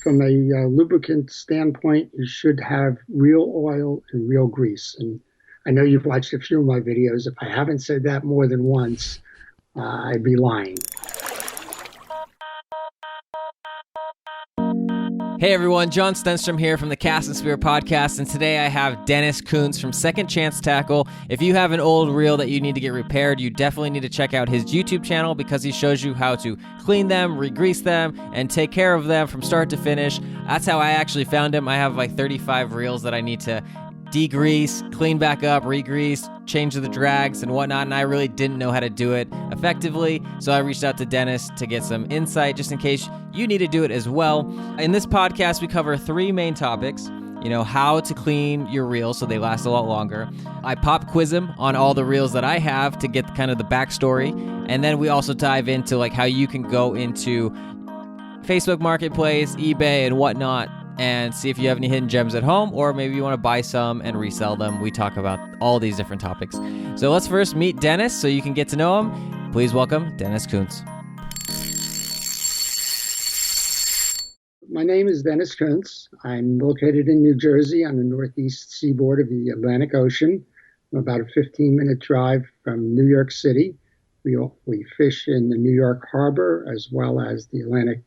from a lubricant standpoint, you should have real oil and real grease. And I know you've watched a few of my videos. If I haven't said that more than once, I'd be lying. Hey everyone, John Stenstrom here from the Cast and Spear podcast, and today I have Dennis Kuntz from Second Chance Tackle. If you have an old reel that you need to get repaired, you definitely need to check out his YouTube channel because he shows you how to clean them, re-grease them, and take care of them from start to finish. That's how I actually found him. I have like 35 reels that I need to degrease, clean back up, re-grease, change the drags and whatnot, and I really didn't know how to do it effectively, so I reached out to Dennis to get some insight just in case you need to do it as well. In this podcast, we cover three main topics. How to clean your reels so they last a lot longer. I pop quiz him on all the reels that I have to get kind of the backstory, and then we also dive into like how you can go into Facebook Marketplace, eBay, and whatnot, and see if you have any hidden gems at home, or maybe you want to buy some and resell them. We talk about all these different topics. So let's first meet Dennis so you can get to know him. Please welcome Dennis Kuntz. My name is Dennis Kuntz. I'm located in New Jersey on the northeast seaboard of the Atlantic Ocean. I'm about a 15-minute drive from New York City. We fish in the New York Harbor as well as the Atlantic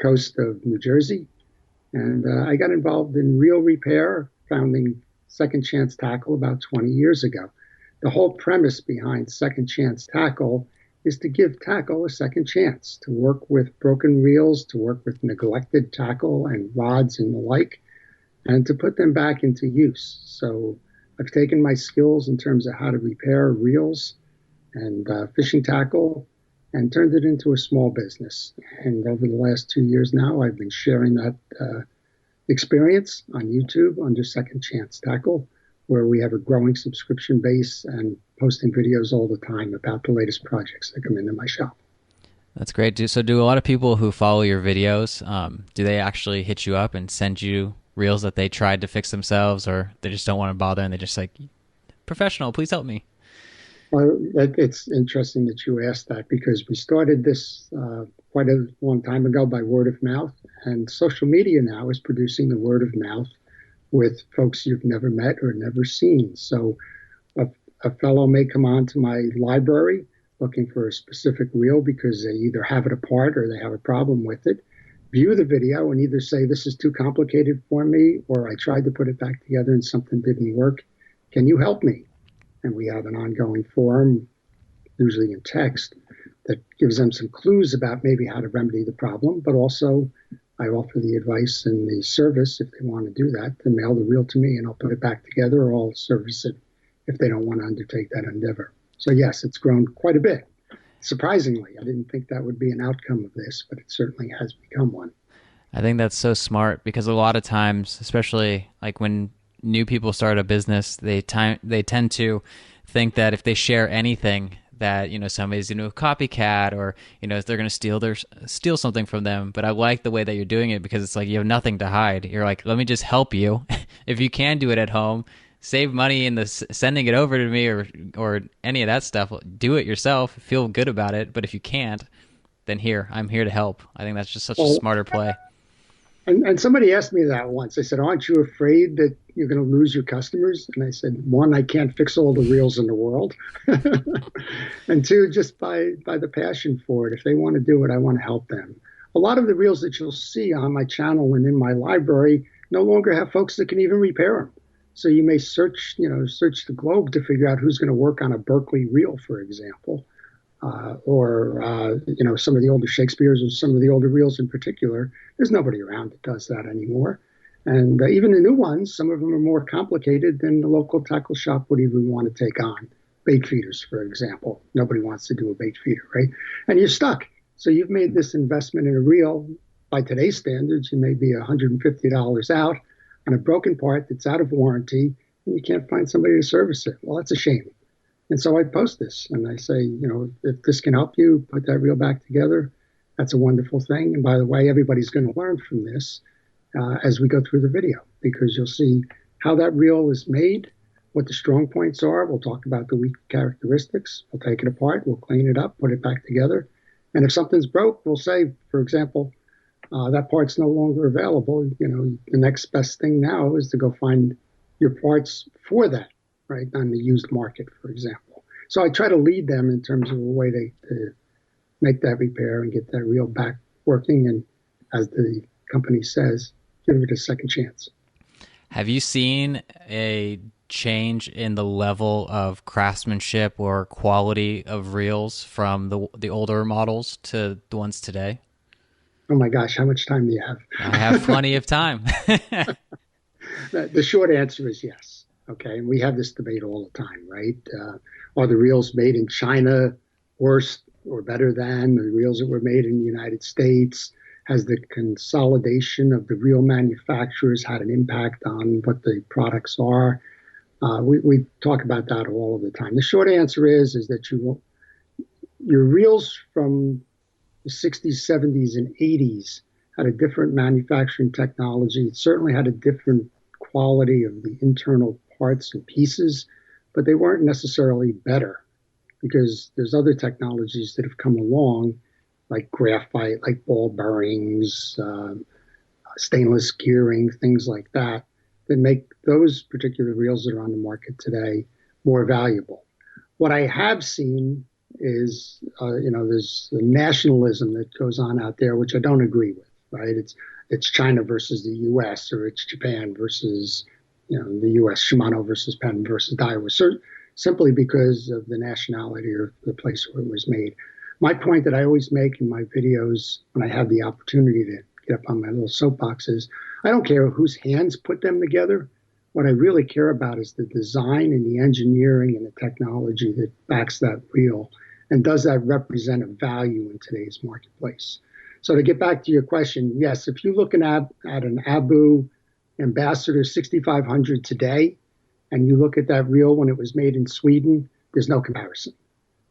coast of New Jersey. And I got involved in reel repair, founding Second Chance Tackle about 20 years ago. The whole premise behind Second Chance Tackle is to give tackle a second chance, to work with broken reels, to work with neglected tackle and rods and the like, and to put them back into use. So I've taken my skills in terms of how to repair reels and fishing tackle and turned it into a small business. And over the last 2 years now, I've been sharing that experience on YouTube under Second Chance Tackle, where we have a growing subscription base and posting videos all the time about the latest projects that come into my shop. That's great. So do a lot of people who follow your videos, do they actually hit you up and send you reels that they tried to fix themselves, or they just don't want to bother and they're just like, professional, please help me? Well, it's interesting that you asked that because we started this quite a long time ago by word of mouth, and social media now is producing the word of mouth with folks you've never met or never seen. So a fellow may come on to my library looking for a specific reel because they either have it apart or they have a problem with it, view the video and either say, this is too complicated for me, or I tried to put it back together and something didn't work. Can you help me? And we have an ongoing forum, usually in text, that gives them some clues about maybe how to remedy the problem, but also I offer the advice and the service, if they want to do that, to mail the reel to me and I'll put it back together, or I'll service it if they don't want to undertake that endeavor. So yes, it's grown quite a bit. Surprisingly, I didn't think that would be an outcome of this, but it certainly has become one. I think that's so smart because a lot of times, especially like when new people start a business, they tend to think that if they share anything that, somebody's going to copycat, or, they're going to steal something from them. But I like the way that you're doing it because it's like you have nothing to hide. You're like, let me just help you. If you can do it at home, save money in the sending it over to me or any of that stuff. Do it yourself. Feel good about it. But if you can't, then I'm here to help. I think that's just such a smarter play. And somebody asked me that once. They said, aren't you afraid that you're going to lose your customers? And I said, one, I can't fix all the reels in the world. And two, just by the passion for it. If they want to do it, I want to help them. A lot of the reels that you'll see on my channel and in my library no longer have folks that can even repair them. So you may search the globe to figure out who's going to work on a Berkeley reel, for example. Or some of the older Shakespeare's or some of the older reels in particular. There's nobody around that does that anymore. And even the new ones, some of them are more complicated than the local tackle shop would even want to take on. Bait feeders, for example. Nobody wants to do a bait feeder, right? And you're stuck. So you've made this investment in a reel. By today's standards, you may be $150 out on a broken part that's out of warranty, and you can't find somebody to service it. Well, that's a shame. And so I post this and I say, if this can help you put that reel back together, that's a wonderful thing. And by the way, everybody's going to learn from this as we go through the video, because you'll see how that reel is made, what the strong points are. We'll talk about the weak characteristics. We'll take it apart. We'll clean it up, put it back together. And if something's broke, we'll say, for example, that part's no longer available. The next best thing now is to go find your parts for that, right, on the used market, for example. So I try to lead them in terms of a way to make that repair and get that reel back working, and as the company says, give it a second chance. Have you seen a change in the level of craftsmanship or quality of reels from the older models to the ones today? Oh my gosh, how much time do you have? I have plenty of time. The short answer is yes. Okay, and we have this debate all the time, right? Are the reels made in China worse or better than the reels that were made in the United States? Has the consolidation of the reel manufacturers had an impact on what the products are? We talk about that all of the time. The short answer is that your reels from the 60s, 70s, and 80s had a different manufacturing technology. It certainly had a different quality of the internal parts and pieces, but they weren't necessarily better, because there's other technologies that have come along, like graphite, like ball bearings, stainless gearing, things like that, that make those particular reels that are on the market today more valuable. What I have seen is, there's the nationalism that goes on out there, which I don't agree with, right? It's China versus the U.S., or it's Japan versus, the U.S., Shimano versus Penn versus Daiwa, simply because of the nationality or the place where it was made. My point that I always make in my videos when I have the opportunity to get up on my little soapbox is, I don't care whose hands put them together. What I really care about is the design and the engineering and the technology that backs that reel, and does that represent a value in today's marketplace? So to get back to your question, yes, if you're looking at an Abu Ambassador 6500 today, and you look at that reel when it was made in Sweden, there's no comparison.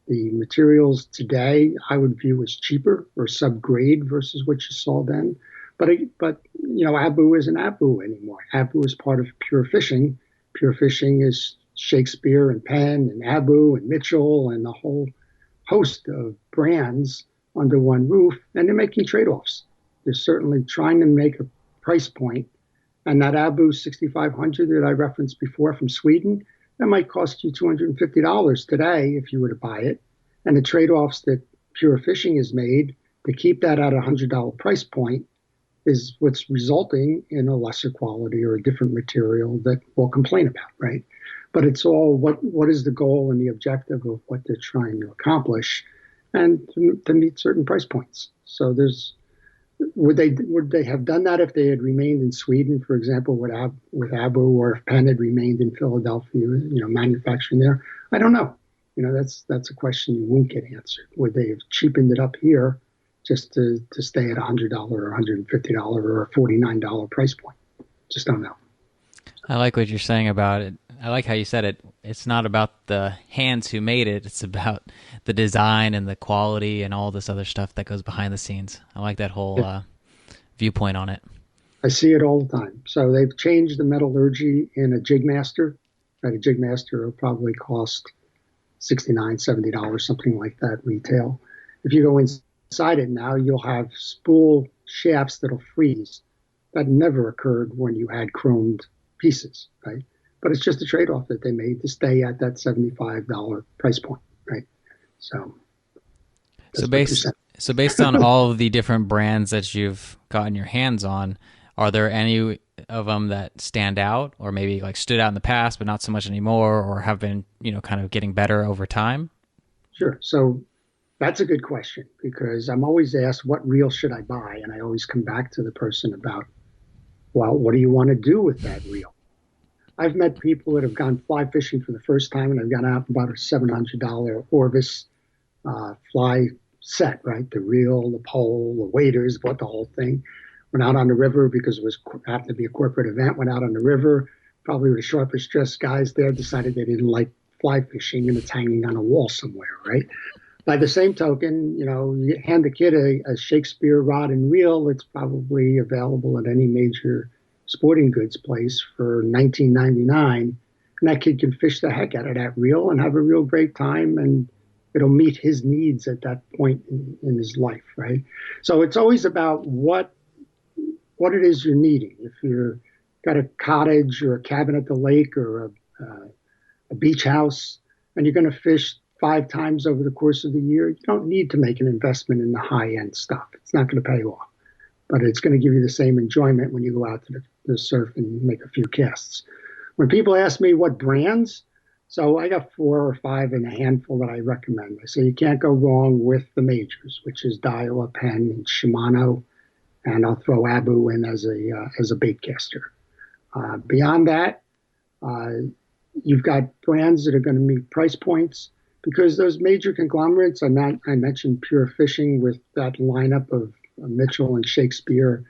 The materials today I would view as cheaper or subgrade versus what you saw then. But Abu isn't Abu anymore. Abu is part of Pure Fishing. Pure Fishing is Shakespeare and Penn and Abu and Mitchell and a whole host of brands under one roof, and they're making trade-offs. They're certainly trying to make a price point. And that Abu 6500 that I referenced before from Sweden, that might cost you $250 today if you were to buy it. And the trade-offs that Pure Fishing has made to keep that at a $100 price point is what's resulting in a lesser quality or a different material that we'll complain about, right? But it's all what is the goal and the objective of what they're trying to accomplish, and to meet certain price points. So would they have done that if they had remained in Sweden, for example, with Abu, or if Penn had remained in Philadelphia, manufacturing there? I don't know. That's a question you won't get answered. Would they have cheapened it up here just to stay at $100 or $150 or a $49 price point? Just don't know. I like what you're saying about it. I like how you said it. It's not about the hands who made it. It's about the design and the quality and all this other stuff that goes behind the scenes. I like that whole viewpoint on it. I see it all the time. So they've changed the metallurgy in a Jigmaster. Right, a Jigmaster will probably cost $69, $70, something like that retail. If you go inside it now, you'll have spool shafts that'll freeze. That never occurred when you had chromed pieces, right? But it's just a trade-off that they made to stay at that $75 price point, right? So based on all of the different brands that you've gotten your hands on, are there any of them that stand out, or maybe like stood out in the past but not so much anymore, or have been kind of getting better over time? Sure. So that's a good question, because I'm always asked, what reel should I buy? And I always come back to the person about, well, what do you want to do with that reel? I've met people that have gone fly fishing for the first time, and I've gone out about a $700 Orvis fly set, right? The reel, the pole, the waders, bought the whole thing. Went out on the river because it happened to be a corporate event. Went out on the river, probably the sharpest dressed guys there decided they didn't like fly fishing, and it's hanging on a wall somewhere, right? By the same token, you hand the kid a Shakespeare rod and reel that's probably available at any major sporting goods place for $19.99, and that kid can fish the heck out of that reel and have a real great time, and it'll meet his needs at that point in his life, right? So it's always about what what it is you're needing. If you've got a cottage or a cabin at the lake or a beach house, and you're going to fish 5 times over the course of the year, you don't need to make an investment in the high-end stuff. It's not going to pay off, but it's going to give you the same enjoyment when you go out to the surf and make a few casts. When people ask me what brands, so I got 4 or 5 and a handful that I recommend. I say you can't go wrong with the majors, which is Daiwa, Penn, and Shimano, and I'll throw Abu in as a bait caster. Beyond that, you've got brands that are going to meet price points, because those major conglomerates, I mentioned Pure Fishing with that lineup of Mitchell and Shakespeare,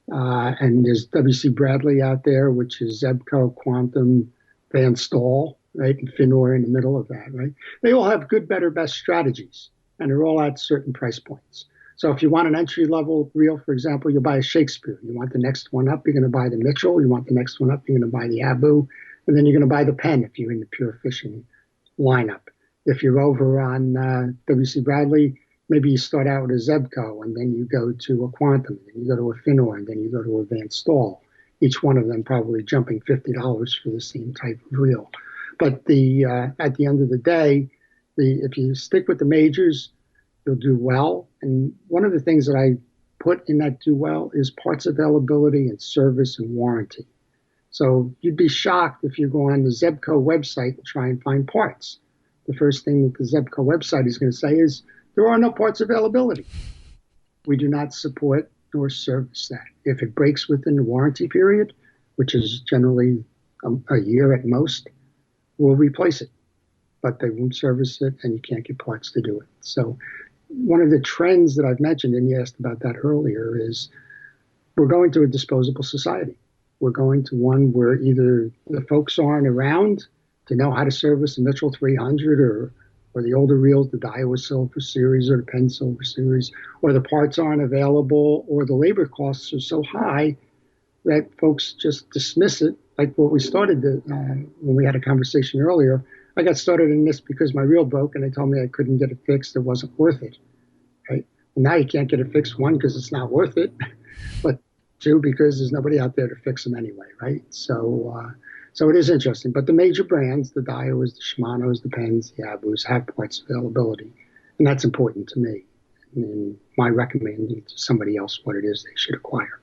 and there's W.C. Bradley out there, which is Zebco, Quantum, Van Staal, right, and Finor in the middle of that, right? They all have good, better, best strategies, and they're all at certain price points. So if you want an entry-level reel, for example, you'll buy a Shakespeare. You want the next one up, you're going to buy the Mitchell. You want the next one up, you're going to buy the Abu. And then you're going to buy the Penn if you're in the Pure Fishing lineup. If you're over on W.C. Bradley, maybe you start out with a Zebco, and then you go to a Quantum, and you go to a Finor, and then you go to a Van Staal. Each one of them probably jumping $50 for the same type of reel. But at the end of the day, if you stick with the majors, you'll do well. And one of the things that I put in that do well is parts availability and service and warranty. So you'd be shocked if you go on the Zebco website and try and find parts. The first thing that the Zebco website is going to say is, there are no parts availability. We do not support nor service that. If it breaks within the warranty period, which is generally a year at most, we'll replace it. But they won't service it, and you can't get parts to do it. So one of the trends that I've mentioned, and you asked about that earlier, is we're going to a disposable society. We're going to one where either the folks aren't around to know how to service a Mitchell 300 or the older reels, the Daiwa Silver Series or the Penn Silver Series, or the parts aren't available, or the labor costs are so high that folks just dismiss it. Like what we started when we had a conversation earlier. I got started in this because my reel broke, and they told me I couldn't get it fixed. It wasn't worth it, right? And now you can't get it fixed, 1, because it's not worth it, but 2, because there's nobody out there to fix them anyway, right? So it is interesting. But the major brands, the Daiwas, the Shimanos, the Penns, the Abus, have parts availability. And that's important to me. And my recommending to somebody else what it is they should acquire.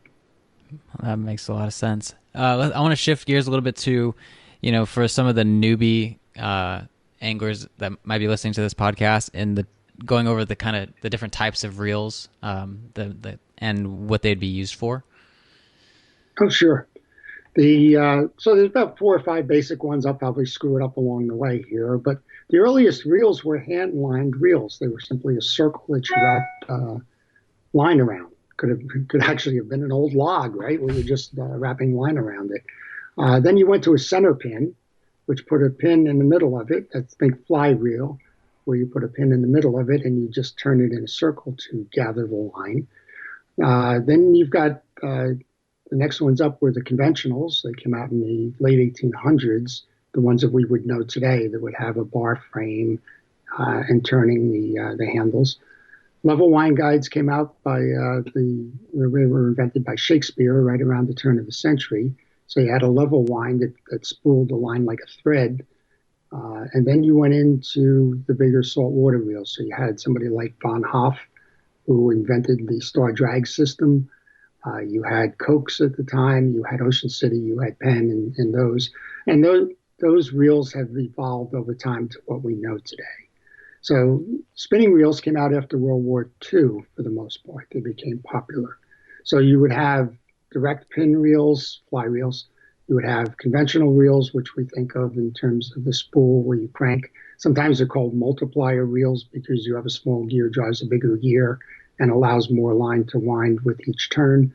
That makes a lot of sense. I want to shift gears a little bit to, for some of the newbie anglers that might be listening to this podcast, and going over the kind of the different types of reels and what they'd be used for. Oh, sure. So there's about 4 or 5 basic ones. I'll probably screw it up along the way here, but the earliest reels were hand-lined reels. They were simply a circle that you wrapped line around. Could actually have been an old log, right? Where you're just wrapping line around it. Then you went to a center pin, which put a pin in the middle of it. That's think fly reel, where you put a pin in the middle of it and you just turn it in a circle to gather the line. Then you've got the next ones up were the conventionals. They came out in the late 1800s, the ones that we would know today that would have a bar frame and turning the handles. Level line guides came out by they were invented by Shakespeare right around the turn of the century. So you had a level line that spooled the line like a thread. And then you went into the bigger saltwater reels. So you had somebody like Von Hoff, who invented the star drag system. You had Cokes at the time. You had Ocean City. You had Penn and those. And those reels have evolved over time to what we know today. So spinning reels came out after World War II for the most part. They became popular. So you would have direct pin reels, fly reels. You would have conventional reels, which we think of in terms of the spool where you crank. Sometimes they're called multiplier reels because you have a small gear drives a bigger gear and allows more line to wind with each turn.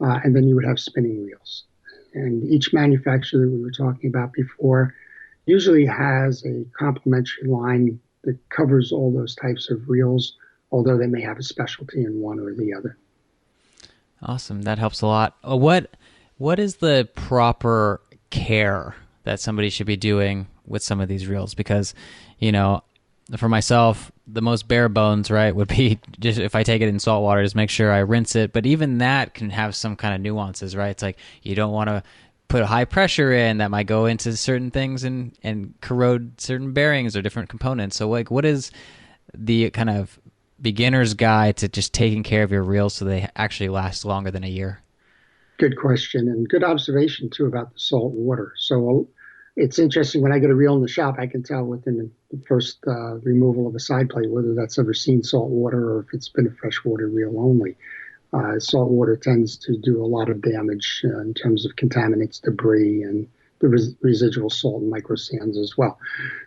And then you would have spinning reels. And each manufacturer that we were talking about before usually has a complementary line that covers all those types of reels, although they may have a specialty in one or the other. Awesome. That helps a lot. What is the proper care that somebody should be doing with some of these reels? Because, for myself, the most bare bones, right, would be just if I take it in salt water, just make sure I rinse it. But even that can have some kind of nuances, right? It's like you don't want to put high pressure in that might go into certain things and corrode certain bearings or different components. So like, what is the kind of beginner's guide to just taking care of your reels so they actually last longer than a year? Good question and good observation too about the salt water. So it's interesting when I get a reel in the shop, I can tell within the first removal of a side plate whether that's ever seen salt water or if it's been a freshwater reel only. Salt water tends to do a lot of damage in terms of contaminants, debris, and the residual salt and micro sands as well.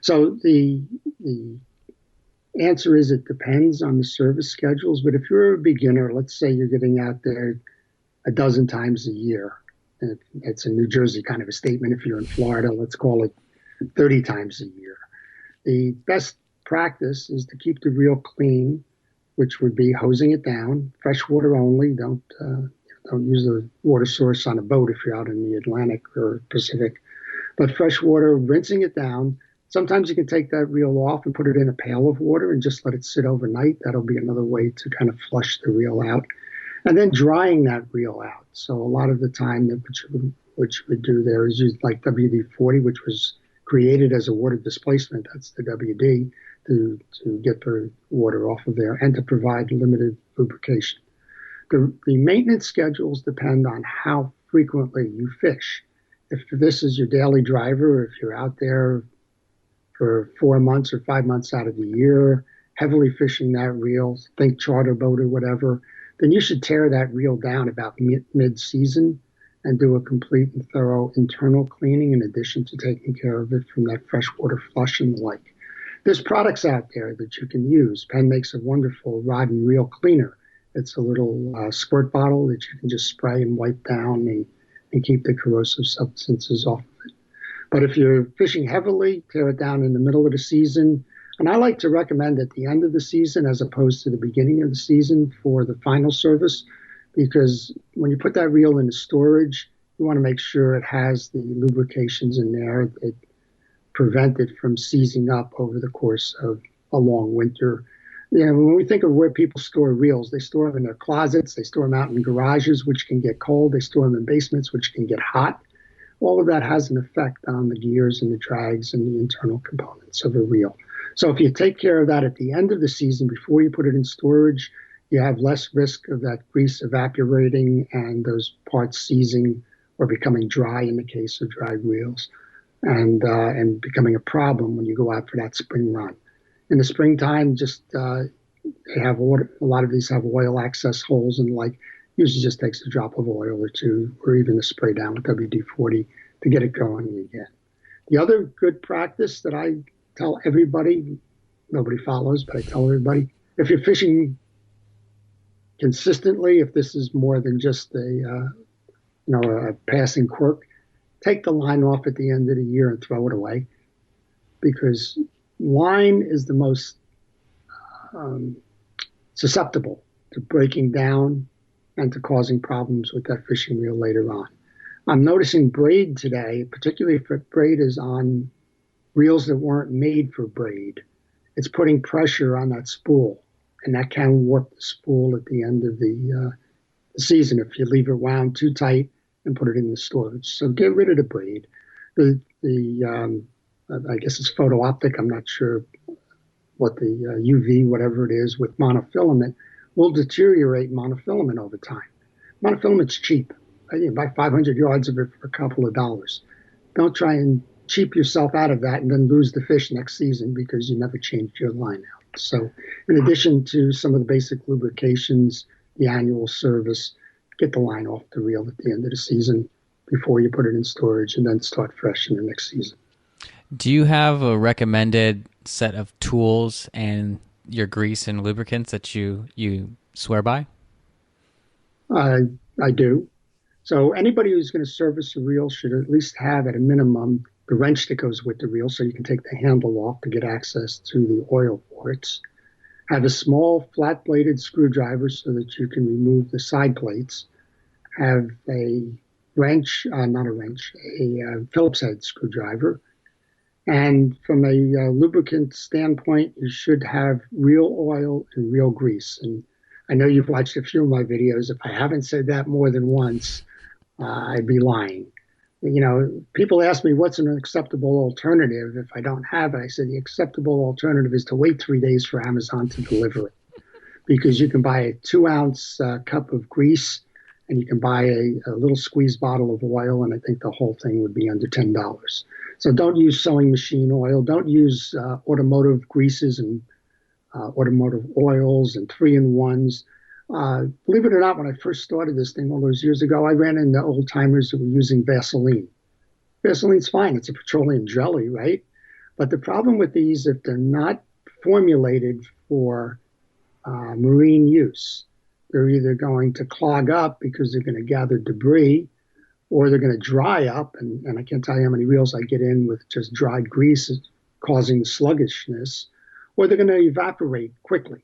So the answer is it depends on the service schedules. But if you're a beginner, let's say you're getting out there a dozen times a year. And it's a New Jersey kind of a statement. If you're in Florida, let's call it 30 times a year. The best practice is to keep the reel clean, which would be hosing it down, fresh water only. Don't use the water source on a boat if you're out in the Atlantic or Pacific. But fresh water, rinsing it down. Sometimes you can take that reel off and put it in a pail of water and just let it sit overnight. That'll be another way to kind of flush the reel out. And then drying that reel out. So a lot of the time, what you would do there is use like WD-40, which was created as a water displacement. That's the WD to get the water off of there and to provide limited lubrication. The maintenance schedules depend on how frequently you fish. If this is your daily driver, if you're out there for 4 months or 5 months out of the year, heavily fishing that reel, think charter boat or whatever, then you should tear that reel down about mid-season and do a complete and thorough internal cleaning in addition to taking care of it from that freshwater flush and the like. There's products out there that you can use. Penn makes a wonderful rod and reel cleaner. It's a little squirt bottle that you can just spray and wipe down and keep the corrosive substances off of it. But if you're fishing heavily, tear it down in the middle of the season. And I like to recommend at the end of the season as opposed to the beginning of the season for the final service, because when you put that reel into storage, you want to make sure it has the lubrications in there that prevent it from seizing up over the course of a long winter. You know, when we think of where people store reels, they store them in their closets, they store them out in garages, which can get cold, they store them in basements, which can get hot. All of that has an effect on the gears and the drags and the internal components of a reel. So if you take care of that at the end of the season before you put it in storage, you have less risk of that grease evaporating and those parts seizing or becoming dry in the case of dry reels and becoming a problem when you go out for that spring run. In the springtime, just they have water, a lot of these have oil access holes and like usually just takes a drop of oil or two or even a spray down with WD-40 to get it going again. The other good practice that I tell everybody, nobody follows, but I tell everybody, if you're fishing consistently, if this is more than just a passing quirk, take the line off at the end of the year and throw it away, because line is the most susceptible to breaking down and to causing problems with that fishing reel later on. I'm noticing braid today, particularly if braid is on reels that weren't made for braid. It's putting pressure on that spool, and that can warp the spool at the end of the season if you leave it wound too tight and put it in the storage. So get rid of the braid. I guess it's photo optic. I'm not sure what the UV, whatever it is, with monofilament will deteriorate monofilament over time. Monofilament's cheap. You buy 500 yards of it for a couple of dollars. Don't try and cheap yourself out of that and then lose the fish next season because you never changed your line out. So in addition to some of the basic lubrications, the annual service, get the line off the reel at the end of the season before you put it in storage and then start fresh in the next season. Do you have a recommended set of tools and your grease and lubricants that you swear by? I do. So anybody who's going to service a reel should at least have at a minimum the wrench that goes with the reel so you can take the handle off to get access to the oil ports. Have a small flat-bladed screwdriver so that you can remove the side plates. Have a wrench, a Phillips head screwdriver. And from a lubricant standpoint, you should have real oil and real grease. And I know you've watched a few of my videos. If I haven't said that more than once, I'd be lying. You know, people ask me what's an acceptable alternative if I don't have it. I said the acceptable alternative is to wait 3 days for Amazon to deliver it, because you can buy a 2 ounce cup of grease and you can buy a little squeeze bottle of oil, and I think the whole thing would be under $10. So don't use sewing machine oil. Don't use automotive greases and automotive oils and 3-in-1s. Believe it or not, when I first started this thing all those years ago, I ran into old timers who were using Vaseline. Vaseline's fine. It's a petroleum jelly, right? But the problem with these, if they're not formulated for marine use, they're either going to clog up because they're going to gather debris, or they're going to dry up. And I can't tell you how many reels I get in with just dried grease causing sluggishness, or they're going to evaporate quickly.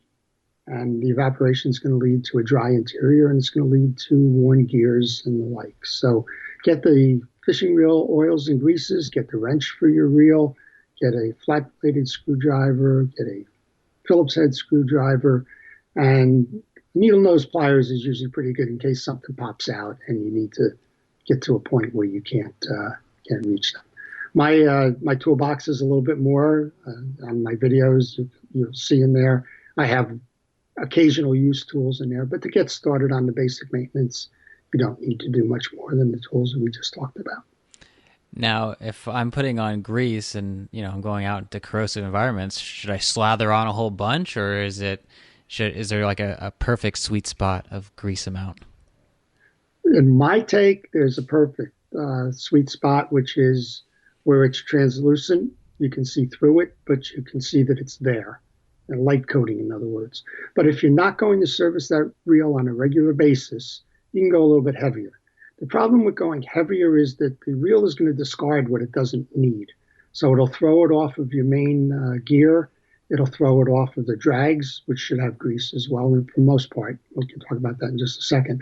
And the evaporation is going to lead to a dry interior, and it's going to lead to worn gears and the like. So get the fishing reel oils and greases, get the wrench for your reel, get a flat-bladed screwdriver, get a Phillips head screwdriver, and needle nose pliers is usually pretty good in case something pops out and you need to get to a point where you can't reach them. My toolbox is a little bit more on my videos. You'll see in there. I have occasional use tools in there, but to get started on the basic maintenance, you don't need to do much more than the tools that we just talked about. Now, if I'm putting on grease and I'm going out into corrosive environments, should I slather on a whole bunch, or is there like a perfect sweet spot of grease amount? In my take, there's a perfect sweet spot, which is where it's translucent. You can see through it, but you can see that it's there. A light coating, in other words. But if you're not going to service that reel on a regular basis, you can go a little bit heavier. The problem with going heavier is that the reel is going to discard what it doesn't need. So it'll throw it off of your main gear. It'll throw it off of the drags, which should have grease as well, and for the most part. We can talk about that in just a second.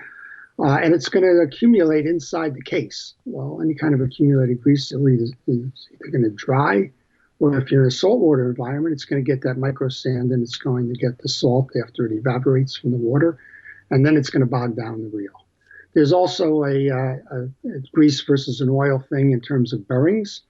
And it's going to accumulate inside the case. Well, any kind of accumulated grease is either going to dry, or if you're in a saltwater environment, it's going to get that micro sand, and it's going to get the salt after it evaporates from the water, and then it's going to bog down the reel. There's also a grease versus an oil thing in terms of bearings,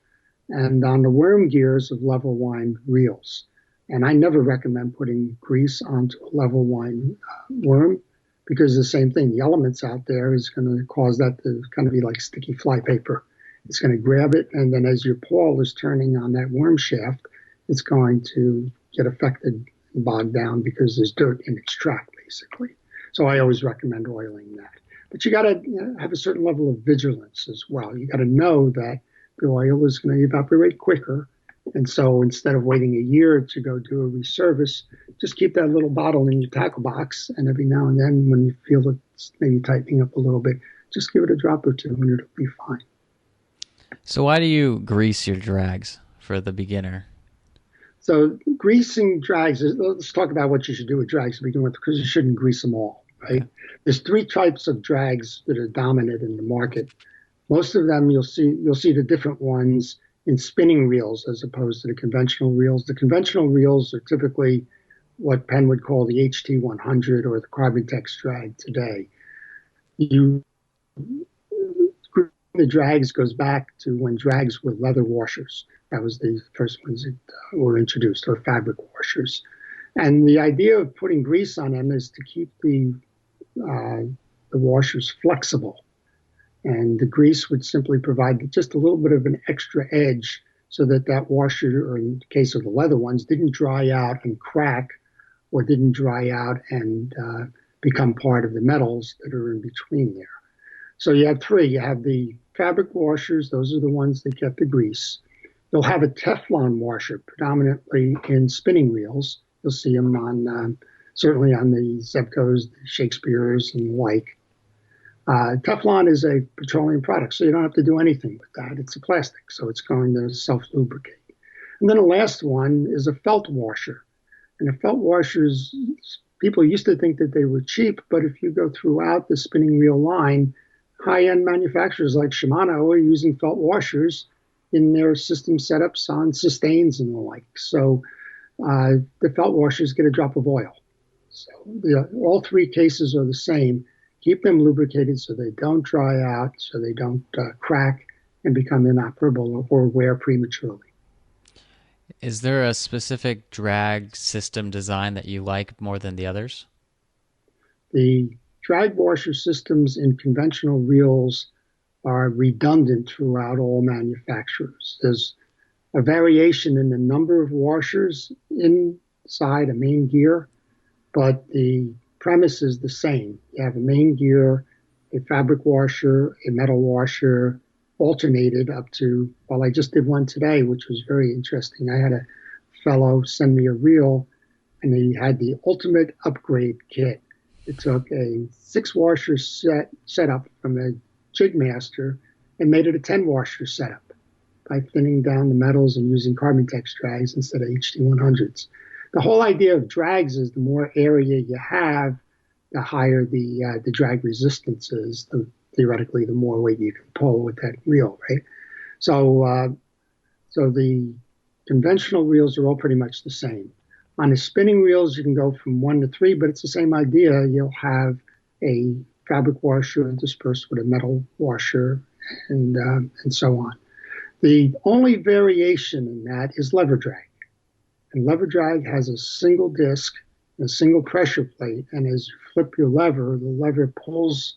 and on the worm gears of level wind reels. And I never recommend putting grease onto a level wind worm, because the same thing, the elements out there is going to cause that to kind of be like sticky fly paper. It's going to grab it, and then as your pawl is turning on that worm shaft, it's going to get affected and bogged down because there's dirt in its track, basically. So I always recommend oiling that. But you got to have a certain level of vigilance as well. You got to know that the oil is going to evaporate quicker. And so instead of waiting a year to go do a reservice, just keep that little bottle in your tackle box. And every now and then when you feel it's maybe tightening up a little bit, just give it a drop or two and it'll be fine. So why do you grease your drags for the beginner? So greasing drags, let's talk about what you should do with drags to begin with, because you shouldn't grease them all, right? Okay. There's 3 types of drags that are dominant in the market. Most of them you'll see the different ones in spinning reels as opposed to the conventional reels. The conventional reels are typically what Penn would call the HT100 or the Carbon-Tex drag today. The drags goes back to when drags were leather washers. That was the first ones that were introduced, or fabric washers. And the idea of putting grease on them is to keep the washers flexible. And the grease would simply provide just a little bit of an extra edge so that washer, or in the case of the leather ones, didn't dry out and crack, or didn't dry out and become part of the metals that are in between there. So you have 3. You have the fabric washers. Those are the ones that get the grease. You'll have a Teflon washer, predominantly in spinning reels. You'll see them on certainly on the Zebcos, the Shakespeares, and the like. Teflon is a petroleum product, so you don't have to do anything with that. It's a plastic, so it's going to self-lubricate. And then the last one is a felt washer. And the felt washers, people used to think that they were cheap, but if you go throughout the spinning reel line, high-end manufacturers like Shimano are using felt washers, in their system setups on sustains and the like. So the felt washers get a drop of oil. So all three cases are the same. Keep them lubricated so they don't dry out, so they don't crack and become inoperable or wear prematurely. Is there a specific drag system design that you like more than the others? The drag washer systems in conventional reels are redundant throughout all manufacturers. There's a variation in the number of washers inside a main gear, but the premise is the same. You have a main gear, a fabric washer, a metal washer, alternated up to, well, I just did one today, which was very interesting. I had a fellow send me a reel, and he had the ultimate upgrade kit. It took a 6-washer setup from a jig master and made it a 10-washer setup by thinning down the metals and using carbon tex drags instead of HD100s. The whole idea of drags is the more area you have, the higher the drag resistance is. Theoretically, the more weight you can pull with that reel, right? So the conventional reels are all pretty much the same. On the spinning reels, you can go from 1 to 3, but it's the same idea. You'll have a fabric washer interspersed with a metal washer, and so on. The only variation in that is lever drag. And lever drag has a single disc, a single pressure plate, and as you flip your lever, the lever pulls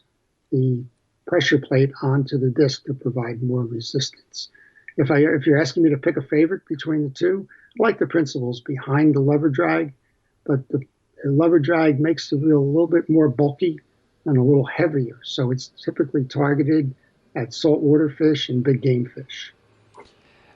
the pressure plate onto the disc to provide more resistance. If you're asking me to pick a favorite between the two, I like the principles behind the lever drag, but the lever drag makes the reel a little bit more bulky and a little heavier. So it's typically targeted at saltwater fish and big game fish.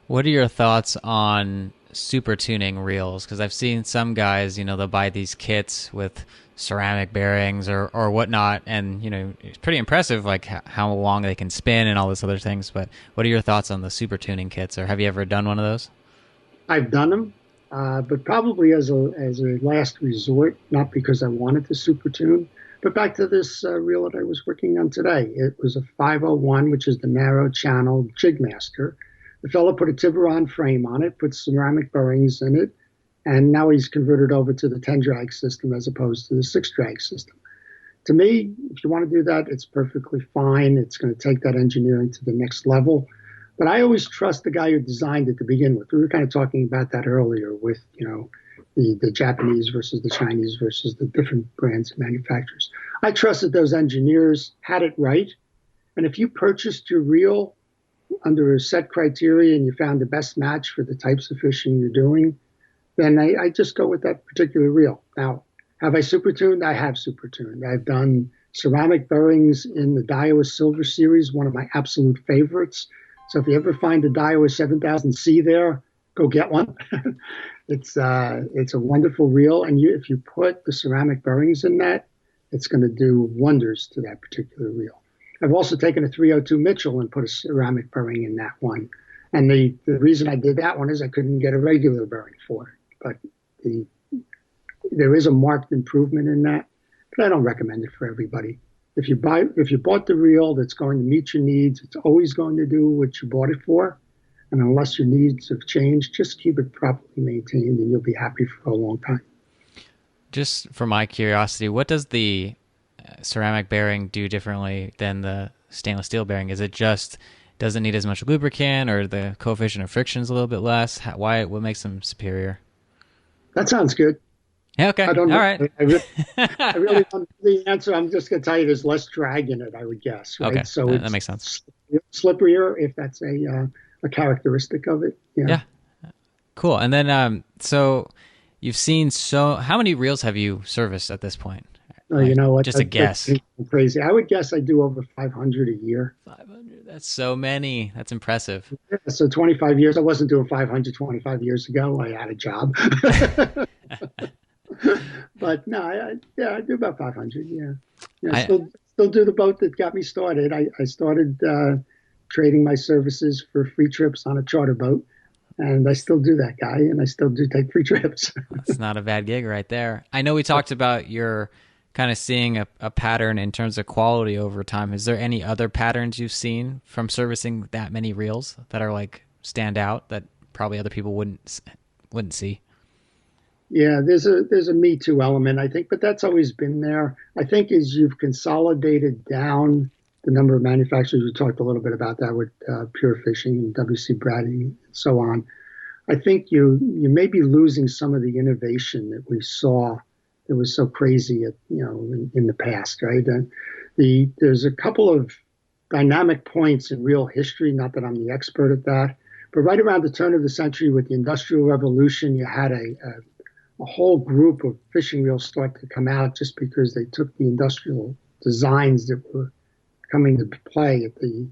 What are your thoughts on super tuning reels? Because I've seen some guys, they'll buy these kits with ceramic bearings or whatnot, and it's pretty impressive like how long they can spin and all those other things. But what are your thoughts on the super tuning kits, or have you ever done one of those? I've done them, but probably as a last resort, not because I wanted to super tune. But back to this reel that I was working on today. It was a 501, which is the narrow channel jig master. The fellow put a Tiburon frame on it, put ceramic bearings in it, and now he's converted over to the 10 drag system as opposed to the 6 drag system. To me, if you want to do that, it's perfectly fine. It's going to take that engineering to the next level. But I always trust the guy who designed it to begin with. We were kind of talking about that earlier with, the Japanese versus the Chinese versus the different brands and manufacturers. I trust that those engineers had it right. And if you purchased your reel under a set criteria and you found the best match for the types of fishing you're doing, then I just go with that particular reel. Now, have I super tuned? I have super tuned. I've done ceramic bearings in the Daiwa Silver Series, one of my absolute favorites. So if you ever find a Daiwa 7000C there, go get one. It's a wonderful reel, and if you put the ceramic bearings in that, it's going to do wonders to that particular reel. I've also taken a 302 Mitchell and put a ceramic bearing in that one. And the reason I did that one is I couldn't get a regular bearing for it. But there is a marked improvement in that, but I don't recommend it for everybody. If you bought the reel that's going to meet your needs, it's always going to do what you bought it for. And unless your needs have changed, just keep it properly maintained and you'll be happy for a long time. Just for my curiosity, what does the ceramic bearing do differently than the stainless steel bearing? Is it just doesn't need as much lubricant, or the coefficient of friction is a little bit less? What makes them superior? That sounds good. Yeah, okay. I don't know. All right. I really don't know the answer. I'm just going to tell you there's less drag in it, I would guess. Right? Okay, so that makes sense. Slipperier, if that's a characteristic of it. Yeah. Cool. And then, so you've seen, how many reels have you serviced at this point? You know what? Just a guess. Crazy. I would guess I do over 500 a year. 500. That's so many. That's impressive. Yeah, so 25 years. I wasn't doing 500 25 years ago. I had a job. But no, I do about 500. Yeah. I still do the boat that got me started. I started trading my services for free trips on a charter boat. And I still do that, guy, and I still do take free trips. That's not a bad gig right there. I know we talked about your kind of seeing a pattern in terms of quality over time. Is there any other patterns you've seen from servicing that many reels that are like stand out that probably other people wouldn't see? Yeah, there's a Me Too element, I think, but that's always been there. I think as you've consolidated down the number of manufacturers, we talked a little bit about that with Pure Fishing and WC Brady and so on. I think you may be losing some of the innovation that we saw that was so crazy in the past, right? And there's a couple of dynamic points in real history, not that I'm the expert at that, but right around the turn of the century with the Industrial Revolution, you had a whole group of fishing reels start to come out just because they took the industrial designs that were coming to play at the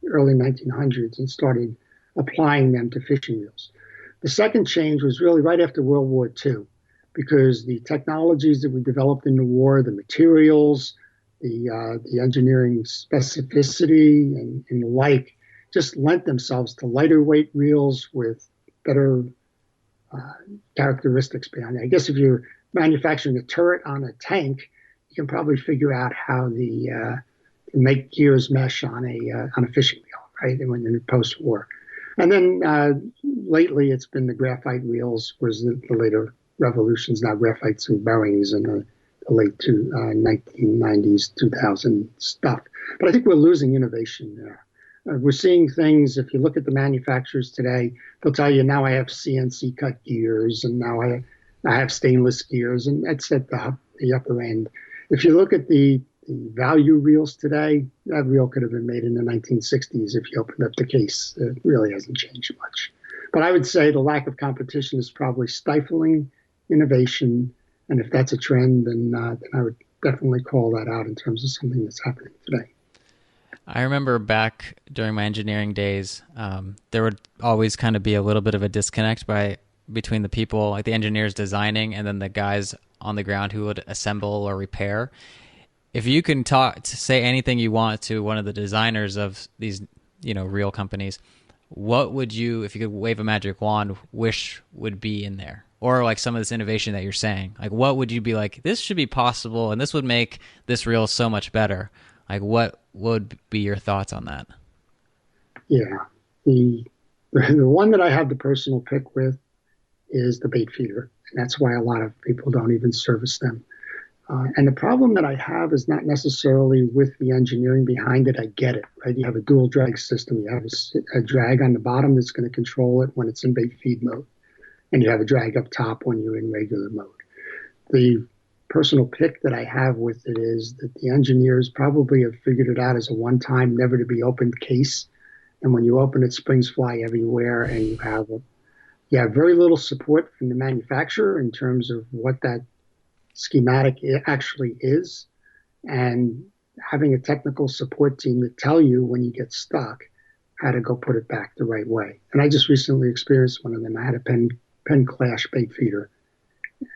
early 1900s and started applying them to fishing reels. The second change was really right after World War II, because the technologies that we developed in the war, the materials, the engineering specificity and the like, just lent themselves to lighter weight reels with better characteristics behind it. I guess if you're manufacturing a turret on a tank, you can probably figure out how to make gears mesh on a fishing reel, right? And when in post-war, and then lately it's been the graphite reels, was the later revolutions. Now graphites and bearings in the late 1990s, 2000 stuff. But I think we're losing innovation there. We're seeing things, if you look at the manufacturers today, they'll tell you, now I have CNC cut gears, and now I have stainless gears, and that's at the upper end. If you look at the value reels today, that reel could have been made in the 1960s if you opened up the case. It really hasn't changed much. But I would say the lack of competition is probably stifling innovation, and if that's a trend, then I would definitely call that out in terms of something that's happening today. I remember back during my engineering days, there would always kind of be a little bit of a disconnect between the people, like the engineers designing, and then the guys on the ground who would assemble or repair. If you can say anything you want to one of the designers of these, reel companies, what would you, if you could wave a magic wand, wish would be in there? Or like some of this innovation that you're saying, like what would you be like, this should be possible and this would make this reel so much better? Like, what would be your thoughts on that? Yeah. The one that I have the personal pick with is the bait feeder. And that's why a lot of people don't even service them. And the problem that I have is not necessarily with the engineering behind it. I get it, right? You have a dual drag system. You have a drag on the bottom that's going to control it when it's in bait feed mode. And you have a drag up top when you're in regular mode. The personal pick that I have with it is that the engineers probably have figured it out as a one-time, never to be opened case. And when you open it, springs fly everywhere, and you have very little support from the manufacturer in terms of what that schematic actually is, and having a technical support team that tell you when you get stuck how to go put it back the right way. And I just recently experienced one of them. I had a pen clash bait feeder.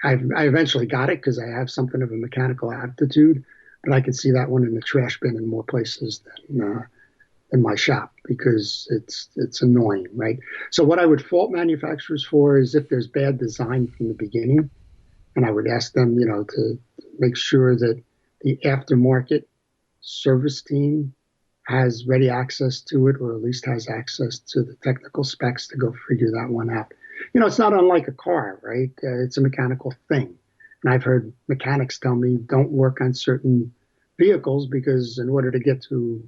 I eventually got it because I have something of a mechanical aptitude, but I can see that one in the trash bin in more places than in my shop because it's annoying, right? So what I would fault manufacturers for is if there's bad design from the beginning, and I would ask them, to make sure that the aftermarket service team has ready access to it, or at least has access to the technical specs to go figure that one out. It's not unlike a car, right? It's a mechanical thing. And I've heard mechanics tell me don't work on certain vehicles because in order to get to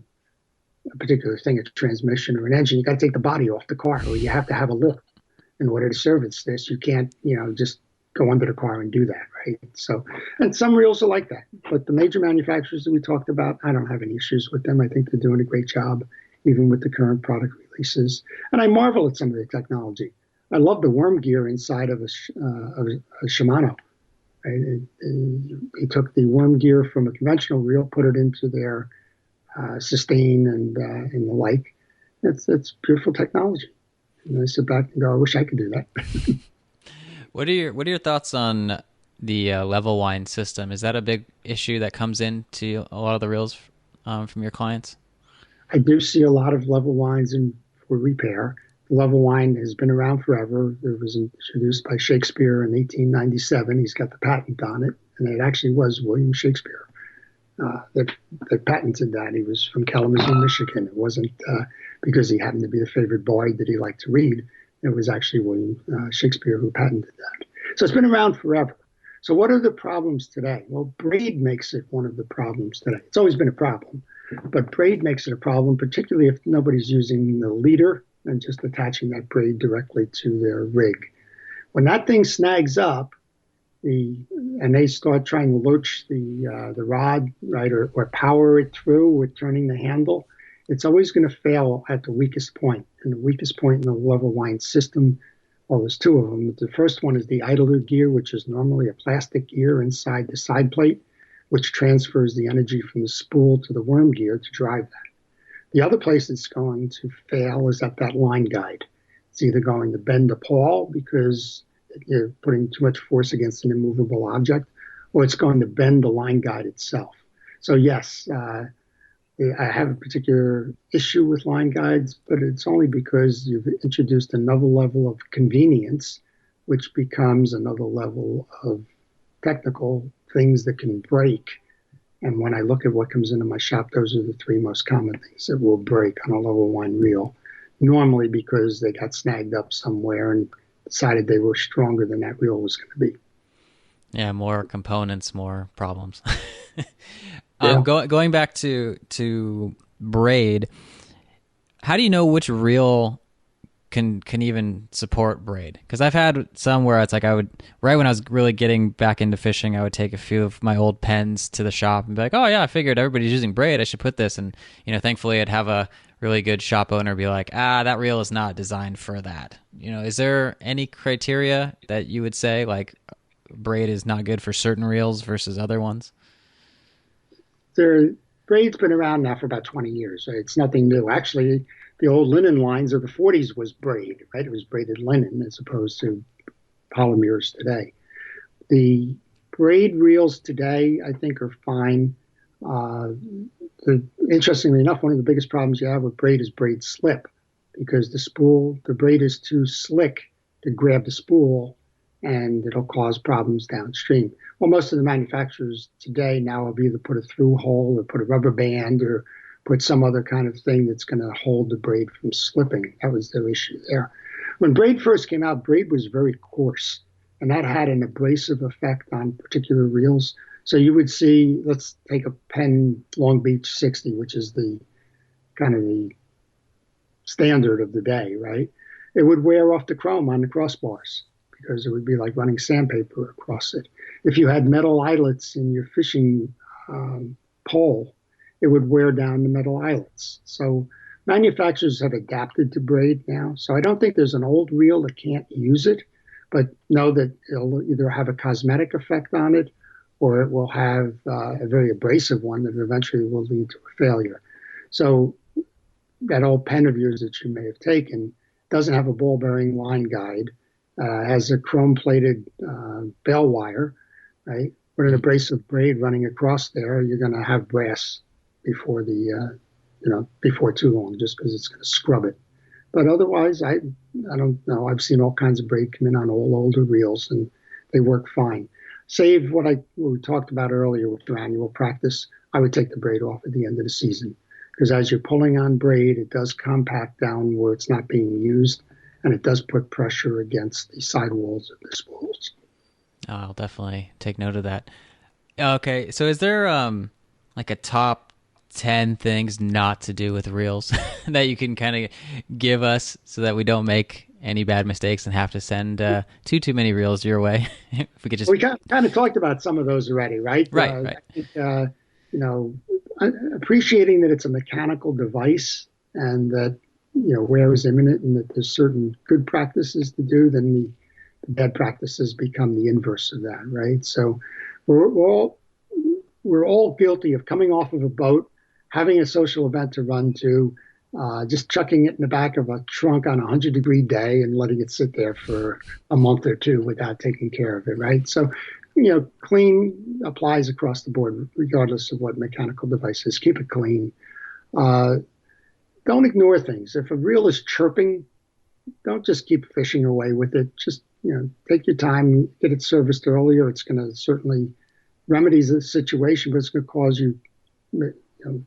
a particular thing, a transmission or an engine, you got to take the body off the car, or you have to have a lift in order to service this. You can't, just go under the car and do that, right? So, and some reels are like that. But the major manufacturers that we talked about, I don't have any issues with them. I think they're doing a great job, even with the current product releases. And I marvel at some of the technology. I love the worm gear inside of a Shimano. Right? They took the worm gear from a conventional reel, put it into their sustain and the like. It's beautiful technology. And I sit back and go, I wish I could do that. What are your thoughts on the level wind system? Is that a big issue that comes into a lot of the reels from your clients? I do see a lot of level winds for repair. The level wind has been around forever. It was introduced by Shakespeare in 1897. He's got the patent on it, and it actually was William Shakespeare. that patented that. He was from Kalamazoo, Michigan. It wasn't because he happened to be a favorite bard that he liked to read. It was actually William Shakespeare who patented that. So it's been around forever. So what are the problems today? Well, braid makes it one of the problems today. It's always been a problem, but braid makes it a problem, particularly if nobody's using the leader and just attaching that braid directly to their rig. When that thing snags up, and they start trying to lurch the rod, right, or power it through with turning the handle, it's always going to fail at the weakest point. And the weakest point in the level wind system, well, there's two of them. The first one is the idler gear, which is normally a plastic gear inside the side plate, which transfers the energy from the spool to the worm gear to drive that. The other place it's going to fail is at that line guide. It's either going to bend the pawl because you're putting too much force against an immovable object, or it's going to bend the line guide itself. So yes, I have a particular issue with line guides, but it's only because you've introduced another level of convenience, which becomes another level of technical things that can break. And when I look at what comes into my shop, those are the three most common things that will break on a level wind reel, normally because they got snagged up somewhere and decided they were stronger than that reel was going to be. Yeah, more components, more problems. Yeah. Going back to braid, how do you know which reel can even support braid? Because I've had some where it's like right when I was really getting back into fishing, I would take a few of my old pens to the shop and be like, oh yeah, I figured everybody's using braid, I should put this. And thankfully I'd have a really good shop owner be like, that reel is not designed for that. Is there any criteria that you would say like braid is not good for certain reels versus other ones? Braid's been around now for about 20 years. So it's nothing new. Actually, the old linen lines of the 40s was braid, right? It was braided linen as opposed to polymers today. The braid reels today, I think, are fine. Interestingly enough, one of the biggest problems you have with braid is braid slip, because the braid is too slick to grab the spool, and it'll cause problems downstream. Well, most of the manufacturers today now will either put a through hole or put a rubber band or put some other kind of thing that's going to hold the braid from slipping. That was their issue there. When braid first came out, braid was very coarse, and that had an abrasive effect on particular reels. So you would see, let's take a Penn Long Beach 60, which is the kind of the standard of the day, right? It would wear off the chrome on the crossbars because it would be like running sandpaper across it. If you had metal eyelets in your fishing pole, it would wear down the metal eyelets. So manufacturers have adapted to braid now. So I don't think there's an old reel that can't use it, but know that it'll either have a cosmetic effect on it or it will have a very abrasive one that eventually will lead to a failure. So that old pen of yours that you may have taken doesn't have a ball bearing line guide, has a chrome plated bell wire, right? With an abrasive braid running across there, you're going to have brass before before too long, just because it's going to scrub it. But otherwise, I don't know. I've seen all kinds of braid come in on all older reels, and they work fine. Save what we talked about earlier with your annual practice, I would take the braid off at the end of the season. Because as you're pulling on braid, it does compact down where it's not being used, and it does put pressure against the sidewalls of the spools. Oh, I'll definitely take note of that. Okay, so is there like a top 10 things not to do with reels that you can kind of give us so that we don't make any bad mistakes and have to send too many reels your way? If we could just... We kind of talked about some of those already, right? Right. I think, appreciating that it's a mechanical device and that wear is imminent and that there's certain good practices to do, then the bad practices become the inverse of that, right? So we're all guilty of coming off of a boat, having a social event to run to, just chucking it in the back of a trunk on a 100-degree day and letting it sit there for a month or two without taking care of it, right? So, clean applies across the board, regardless of what mechanical device is. Keep it clean. Don't ignore things. If a reel is chirping, don't just keep fishing away with it. Just, take your time, get it serviced earlier. It's going to certainly remedy the situation, but it's going to cause you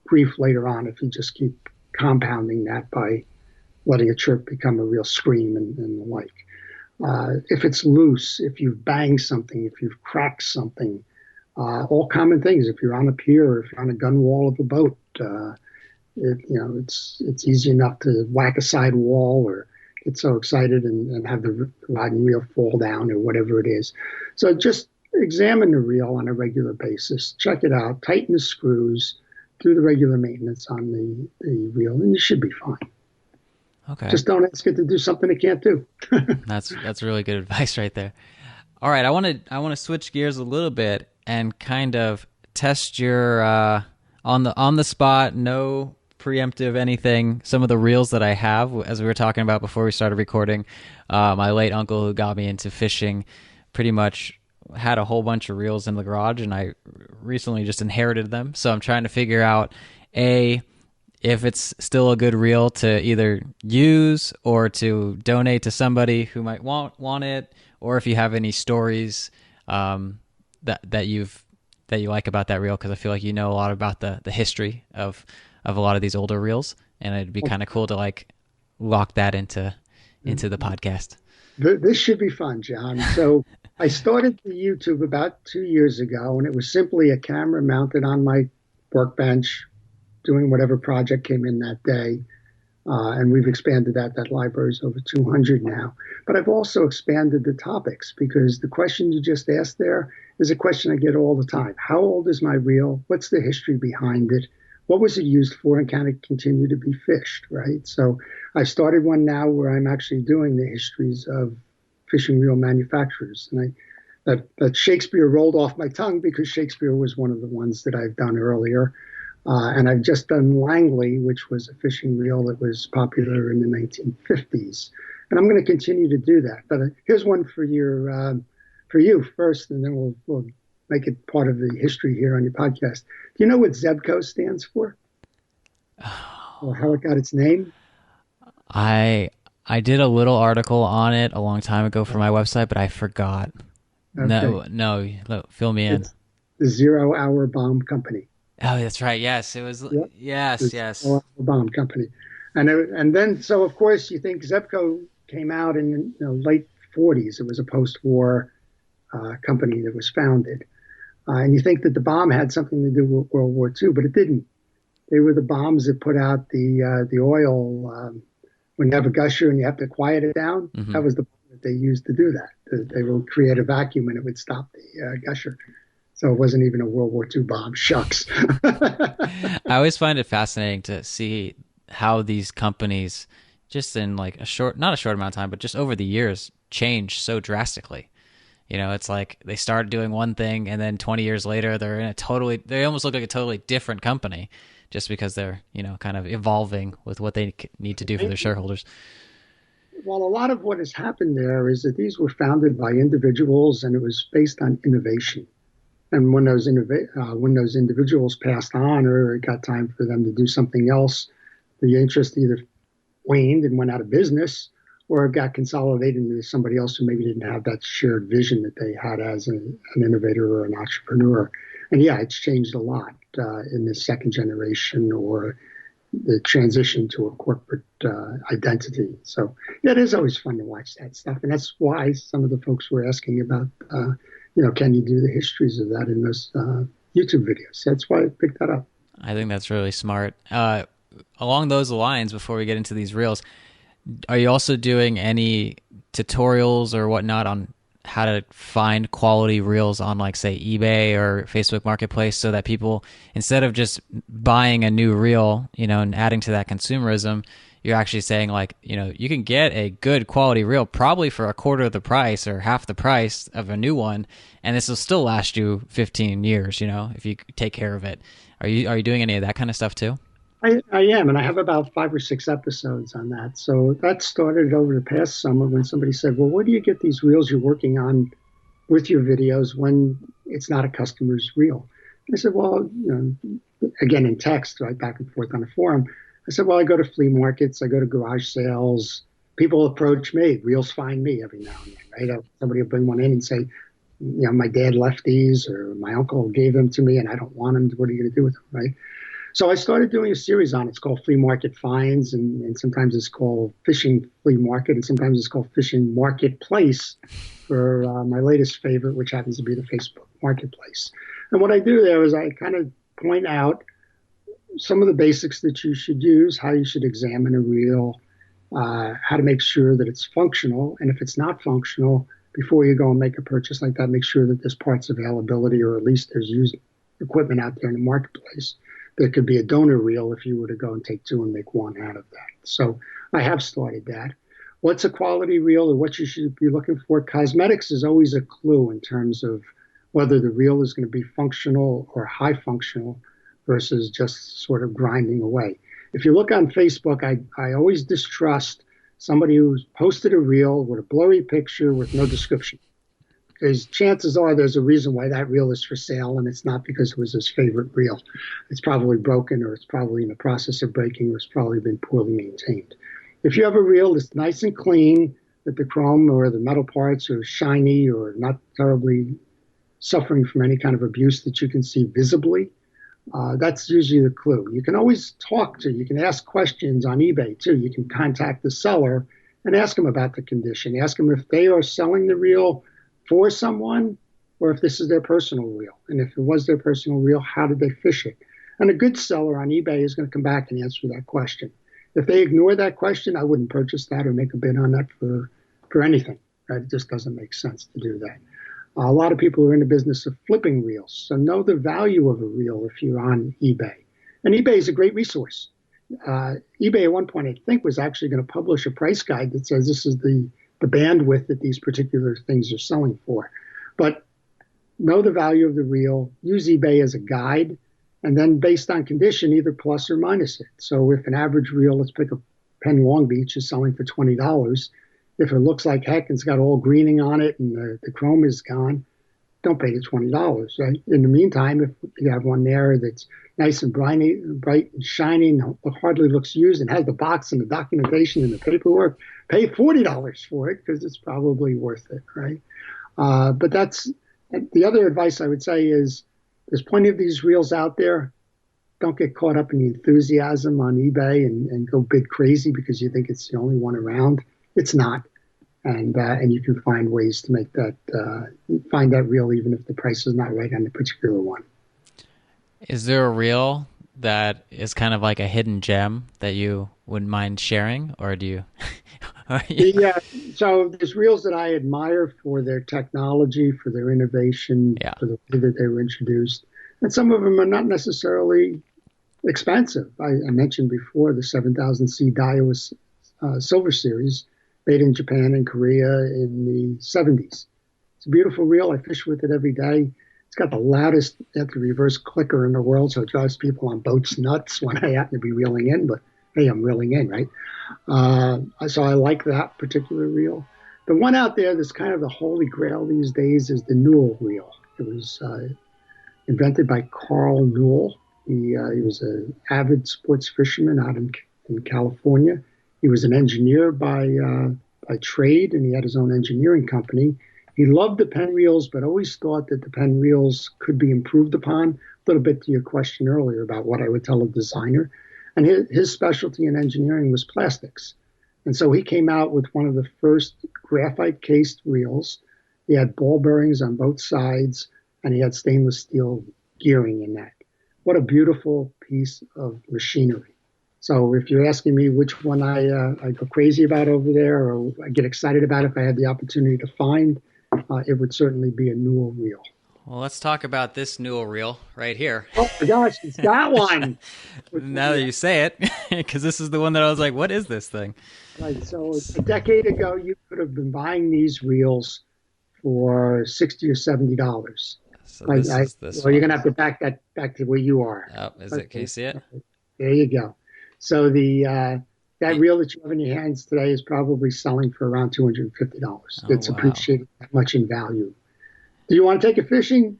grief later on if you just keep compounding that by letting a chirp become a real scream and the like. If it's loose, if you've banged something, if you've cracked something, all common things. If you're on a pier, or if you're on a gun wall of a boat, it's easy enough to whack a side wall or get so excited and have the rod and reel fall down or whatever it is. So just examine the reel on a regular basis. Check it out. Tighten the screws. Do the regular maintenance on the reel, and you should be fine. Okay. Just don't ask it to do something it can't do. That's really good advice right there. All right, I want to switch gears a little bit and kind of test your on the spot, no preemptive anything. Some of the reels that I have, as we were talking about before we started recording, my late uncle who got me into fishing, pretty much had a whole bunch of reels in the garage, and I recently just inherited them. So I'm trying to figure out if it's still a good reel to either use or to donate to somebody who might want it, or if you have any stories that you like about that reel, because I feel like you know a lot about the history of a lot of these older reels, and it'd be kind of cool to like lock that into the podcast. This should be fun, John. So I started the YouTube about 2 years ago, and it was simply a camera mounted on my workbench, doing whatever project came in that day. And we've expanded that. That library is over 200 now. But I've also expanded the topics, because the question you just asked there is a question I get all the time. How old is my reel? What's the history behind it? What was it used for, and can it continue to be fished, right? So I started one now where I'm actually doing the histories of fishing reel manufacturers. And that Shakespeare rolled off my tongue because Shakespeare was one of the ones that I've done earlier. And I've just done Langley, which was a fishing reel that was popular in the 1950s. And I'm going to continue to do that. But here's one for you first, and then we'll make it part of the history here on your podcast. Do you know what Zebco stands for? Or how it got its name? I did a little article on it a long time ago for my website, but I forgot. Okay. No, fill me in. It's the Zero Hour Bomb Company. Oh, that's right. Yes, it was. Yep. Yes. Zero Hour Bomb Company, and then so of course you think Zebco came out in the late 40s. It was a post-war company that was founded, and you think that the bomb had something to do with World War II, but it didn't. They were the bombs that put out the oil. When you have a gusher and you have to quiet it down, mm-hmm. That was the bomb that they used to do that. They would create a vacuum and it would stop the gusher. So it wasn't even a World War II bomb. Shucks. I always find it fascinating to see how these companies, just in like not a short amount of time, but just over the years, change so drastically. You know, it's like they started doing one thing, and then 20 years later, they almost look like a totally different company, just because they're, kind of evolving with what they need to do for their shareholders. Well, a lot of what has happened there is that these were founded by individuals, and it was based on innovation. And when those individuals passed on, or it got time for them to do something else, the interest either waned and went out of business, or it got consolidated into somebody else who maybe didn't have that shared vision that they had as an innovator or an entrepreneur. And yeah, it's changed a lot in the second generation or the transition to a corporate identity. So yeah, it is always fun to watch that stuff. And that's why some of the folks were asking about, can you do the histories of that in those YouTube videos? That's why I picked that up. I think that's really smart. Along those lines, before we get into these reels, are you also doing any tutorials or whatnot on how to find quality reels on, like, say, eBay or Facebook Marketplace, so that people, instead of just buying a new reel, and adding to that consumerism, you're actually saying, like, you can get a good quality reel probably for a quarter of the price or half the price of a new one, and this will still last you 15 years, if you take care of it. Are you doing any of that kind of stuff too? I am, and I have about 5 or 6 episodes on that. So that started over the past summer when somebody said, well, where do you get these reels you're working on with your videos when it's not a customer's reel? I said, well, again, in text, right, back and forth on the forum. I said, well, I go to flea markets, I go to garage sales. People approach me, reels find me every now and then, right? Somebody will bring one in and say, my dad left these, or my uncle gave them to me and I don't want them. What are you going to do with them, right? So I started doing a series on it. It's called Flea Market Finds, and sometimes it's called Fishing Flea Market, and sometimes it's called Fishing Marketplace for my latest favorite, which happens to be the Facebook Marketplace. And what I do there is I kind of point out some of the basics that you should use, how you should examine a reel, how to make sure that it's functional, and if it's not functional, before you go and make a purchase like that, make sure that there's parts availability, or at least there's used equipment out there in the marketplace. There could be a donor reel if you were to go and take two and make one out of that. So I have started that. What's a quality reel, or what you should be looking for? Cosmetics is always a clue in terms of whether the reel is going to be functional or high functional versus just sort of grinding away. If you look on Facebook, I always distrust somebody who's posted a reel with a blurry picture with no description. Because chances are there's a reason why that reel is for sale, and it's not because it was his favorite reel. It's probably broken, or it's probably in the process of breaking, or it's probably been poorly maintained. If you have a reel that's nice and clean, that the chrome or the metal parts are shiny or not terribly suffering from any kind of abuse that you can see visibly, that's usually the clue. You can always you can ask questions on eBay too. You can contact the seller and ask them about the condition. Ask them if they are selling the reel for someone, or if this is their personal reel. And if it was their personal reel, how did they fish it? And a good seller on eBay is going to come back and answer that question. If they ignore that question, I wouldn't purchase that or make a bid on that for anything. Right? It just doesn't make sense to do that. A lot of people are in the business of flipping reels, so know the value of a reel if you're on eBay. And eBay is a great resource. eBay at one point, I think, was actually going to publish a price guide that says this is the bandwidth that these particular things are selling for. But know the value of the reel, use eBay as a guide, and then based on condition, either plus or minus it. So if an average reel, let's pick a Penn Long Beach, is selling for $20, if it looks like heck and it's got all greening on it and the chrome is gone, don't pay the $20, right? In the meantime, if you have one there that's nice and bright and shiny and hardly looks used and has the box and the documentation and the paperwork, pay $40 for it because it's probably worth it, right? But that's the other advice I would say is there's plenty of these reels out there. Don't get caught up in the enthusiasm on eBay and go bid crazy because you think it's the only one around. It's not. And you can find ways to make that, find that reel even if the price is not right on the particular one. Is there a reel that is kind of like a hidden gem that you wouldn't mind sharing, or do you? Yeah, so there's reels that I admire for their technology, for their innovation, for the way that they were introduced. And some of them are not necessarily expensive. I mentioned before the 7000C Daiwa Silver Series, made in Japan and Korea in the 70s. It's a beautiful reel. I fish with it every day. It's got the loudest reverse clicker in the world, so it drives people on boats nuts when I happen to be reeling in, but hey, I'm reeling in, right? So I like that particular reel. The one out there that's kind of the holy grail these days is the Newell reel. It was invented by Carl Newell. He was an avid sports fisherman out in California. He was an engineer by trade, and he had his own engineering company. He loved the Penn reels, but always thought that the Penn reels could be improved upon. A little bit to your question earlier about what I would tell a designer. And his specialty in engineering was plastics. And so he came out with one of the first graphite-cased reels. He had ball bearings on both sides, and he had stainless steel gearing in that. What a beautiful piece of machinery. So if you're asking me which one I go crazy about over there, or I get excited about if I had the opportunity to find, it would certainly be a Newell reel. Well, let's talk about this Newell reel right here. Oh my gosh, it's that one. Now that you say it, because this is the one that I was like, what is this thing? Right, so a decade ago, you could have been buying these reels for $60 or $70. So this is this well, you're going to have to back to where you are. Oh, is it? Can you see it? There you go. So that reel that you have in your hands today is probably selling for around $250. It's appreciated that much in value. Do you want to take it fishing?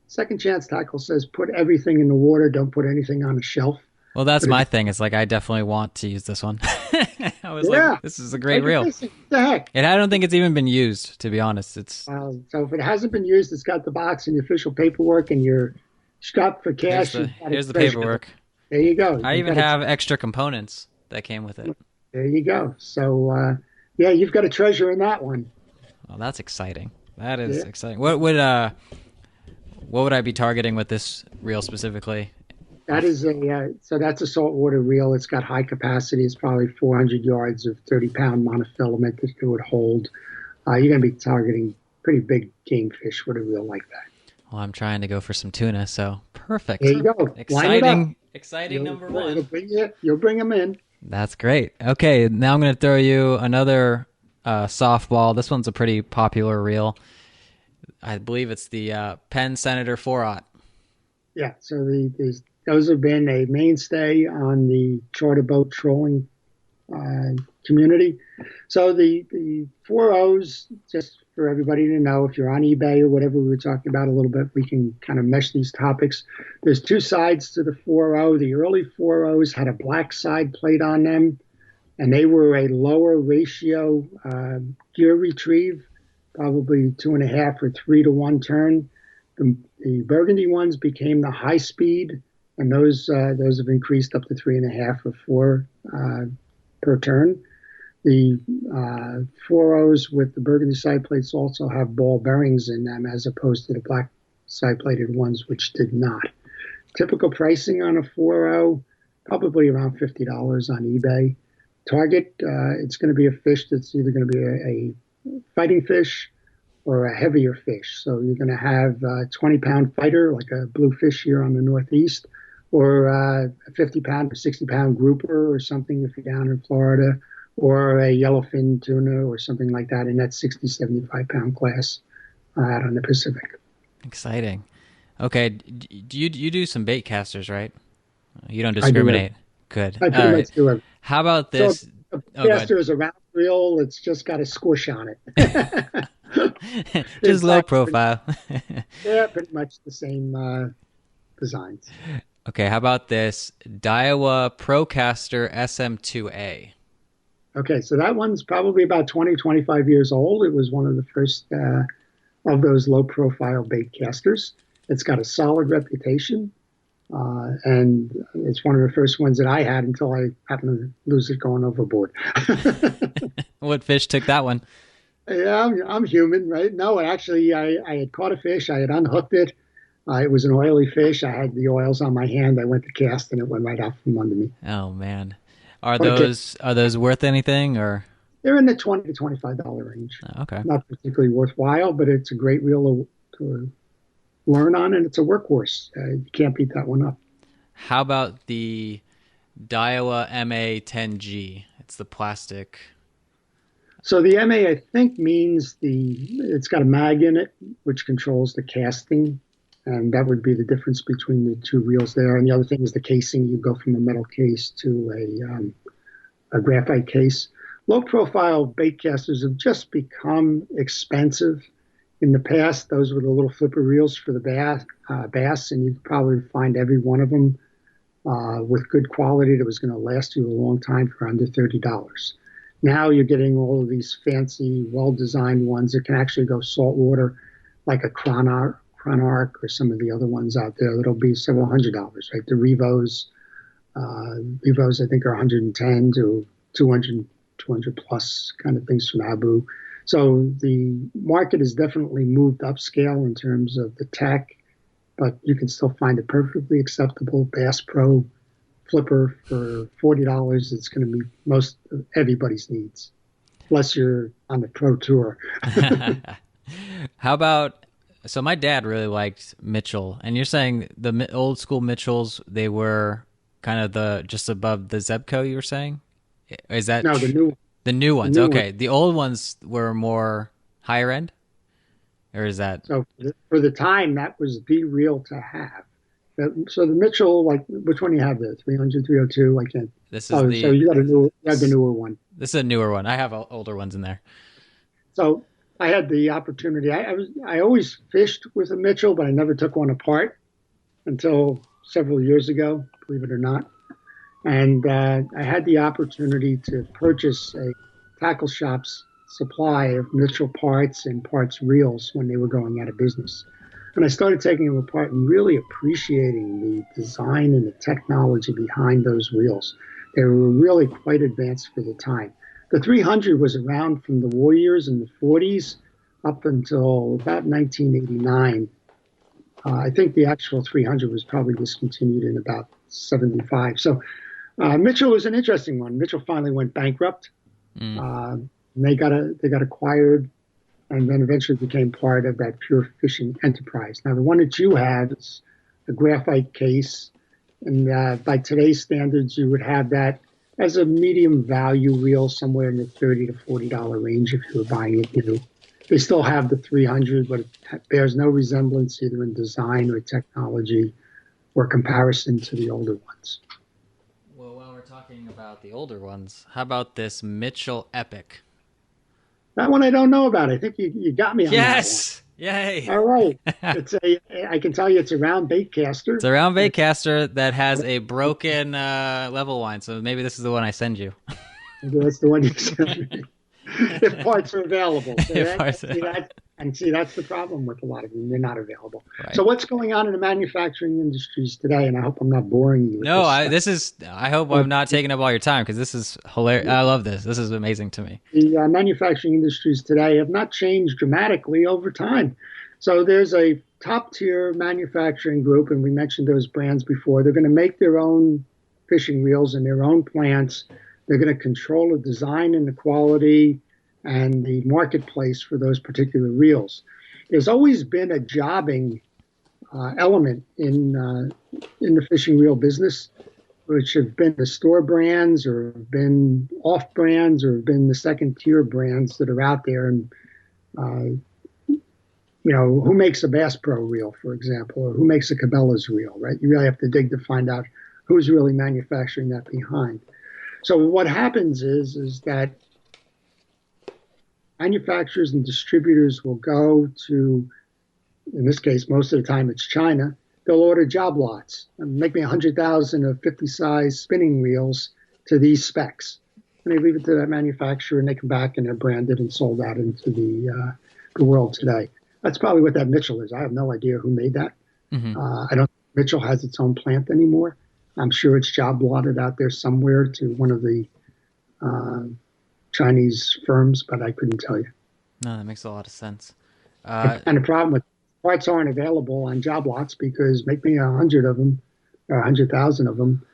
Second Chance Tackle says put everything in the water, don't put anything on a shelf. Well, that's my thing. It's like I definitely want to use this one. I was like, this is a great reel. What the heck? And I don't think it's even been used, to be honest. So if it hasn't been used, it's got the box and the official paperwork and your strapped for cash. Here's the paperwork. there you go. I even have extra components that came with it. There you go. So, yeah, you've got a treasure in that one. Oh, that's exciting. That is exciting. What would I be targeting with this reel specifically? That is so that's a saltwater reel. It's got high capacity. It's probably 400 yards of 30-pound monofilament that it would hold. You're going to be targeting pretty big game fish with a reel like that. Well, I'm trying to go for some tuna, so perfect. There you go. Exciting number one. You'll bring them in. That's great. Okay, now I'm going to throw you another softball. This one's a pretty popular reel. I believe it's the Penn Senator 4/0. Yeah, so those have been a mainstay on the charter boat trolling community. So the 4.0s, just for everybody to know, if you're on eBay or whatever we were talking about a little bit, we can kind of mesh these topics. There's two sides to the 4.0. The early 4.0s had a black side plate on them, and they were a lower ratio gear retrieve, probably 2.5 or 3 to 1 turn. The burgundy ones became the high speed, and those have increased up to 3.5 or 4 per turn. The 4.0s with the burgundy side plates also have ball bearings in them, as opposed to the black side plated ones, which did not. Typical pricing on a 4.0, probably around $50 on eBay. Target, it's going to be a fish that's either going to be a fighting fish or a heavier fish. So you're going to have a 20-pound fighter, like a bluefish here on the Northeast, or a 50-pound or 60-pound grouper or something if you're down in Florida, or a yellowfin tuna or something like that in that 60, 75-pound class out on the Pacific. Exciting. Okay, do you do some bait casters, right? You don't discriminate. Good. I pretty much do it. How about this? So a caster is a round reel. It's just got a squish on it. Just low profile. Yeah, pretty much the same designs. Okay, how about this Daiwa Procaster SM2A? Okay, so that one's probably about 20, 25 years old. It was one of the first of those low-profile bait casters. It's got a solid reputation, and it's one of the first ones that I had until I happened to lose it going overboard. What fish took that one? Yeah, I'm human, right? No, actually, I had caught a fish. I had unhooked it. It was an oily fish. I had the oils on my hand. I went to cast, and it went right out from under me. Oh, man. Are those worth anything, or? They're in the $20 to $25 range. Okay. Not particularly worthwhile, but it's a great reel to learn on, and it's a workhorse. You can't beat that one up. How about the Daiwa MA10G? It's the plastic. So the MA, I think, means it's got a mag in it, which controls the casting, and that would be the difference between the two reels there. And the other thing is the casing. You go from a metal case to a graphite case. Low-profile bait casters have just become expensive. In the past, those were the little flipper reels for the bass, and you'd probably find every one of them with good quality that was going to last you a long time for under $30. Now you're getting all of these fancy, well-designed ones that can actually go saltwater, like a Chronarch or some of the other ones out there that'll be several $100s, right? The Revos, I think, are 110 to 200 plus kind of things from Abu. So the market has definitely moved upscale in terms of the tech, but you can still find a perfectly acceptable Bass Pro flipper for $40. It's going to be most of everybody's needs, unless you're on the pro tour. How about, so my dad really liked Mitchell, and you're saying the old school Mitchells, they were kind of just above the Zebco, you were saying? Is that no, the new ones? The new okay. The old ones were more higher end, or is that? So for the time, that was the reel to have. So the Mitchell, like, which one do you have there? 300, 302? I can't. This is so you have the newer one. This is a newer one. I have older ones in there. So I had the opportunity. I always fished with a Mitchell, but I never took one apart until several years ago, believe it or not. And I had the opportunity to purchase a tackle shop's supply of Mitchell parts and parts reels when they were going out of business. And I started taking them apart and really appreciating the design and the technology behind those reels. They were really quite advanced for the time. The 300 was around from the war years in the 40s up until about 1989. I think the actual 300 was probably discontinued in about 75. So Mitchell was an interesting one. Mitchell finally went bankrupt. And they got acquired, and then eventually became part of that pure fishing enterprise. Now, the one that you have is a graphite case, and by today's standards, you would have that as a medium value reel, somewhere in the $30 to $40 range if you were buying it new. They still have the 300, but it bears no resemblance either in design or technology or comparison to the older ones. Well, while we're talking about the older ones, how about this Mitchell Epic? That one I don't know about. I think you got me on yes! that one. Yay! All right. I can tell you it's a round bait caster. It's a round bait caster that has a broken level line, so maybe this is the one I send you. Maybe that's the one you send me. If parts are available. So that's the problem with a lot of them. They're not available. Right. So what's going on in the manufacturing industries today? And I hope I'm not boring you. No, I hope I'm not taking up all your time, because this is hilarious. I love this. This is amazing to me. The manufacturing industries today have not changed dramatically over time. So there's a top tier manufacturing group, and we mentioned those brands before. They're going to make their own fishing reels in their own plants. They're going to control the design and the quality and the marketplace for those particular reels. There's always been a jobbing element in the fishing reel business, which have been the store brands or have been off brands or have been the second tier brands that are out there. And, who makes a Bass Pro reel, for example, or who makes a Cabela's reel, right? You really have to dig to find out who's really manufacturing that behind. So what happens is that manufacturers and distributors will go to, in this case, most of the time it's China. They'll order job lots and make me 100,000 of 50 size spinning reels to these specs. And they leave it to that manufacturer, and they come back and they're branded and sold out into the world today. That's probably what that Mitchell is. I have no idea who made that. Mm-hmm. I don't think Mitchell has its own plant anymore. I'm sure it's job lotted out there somewhere to one of the Chinese firms, but I couldn't tell you. No, that makes a lot of sense. And the problem with parts aren't available on job lots because make me 100 of them or 100,000 of them.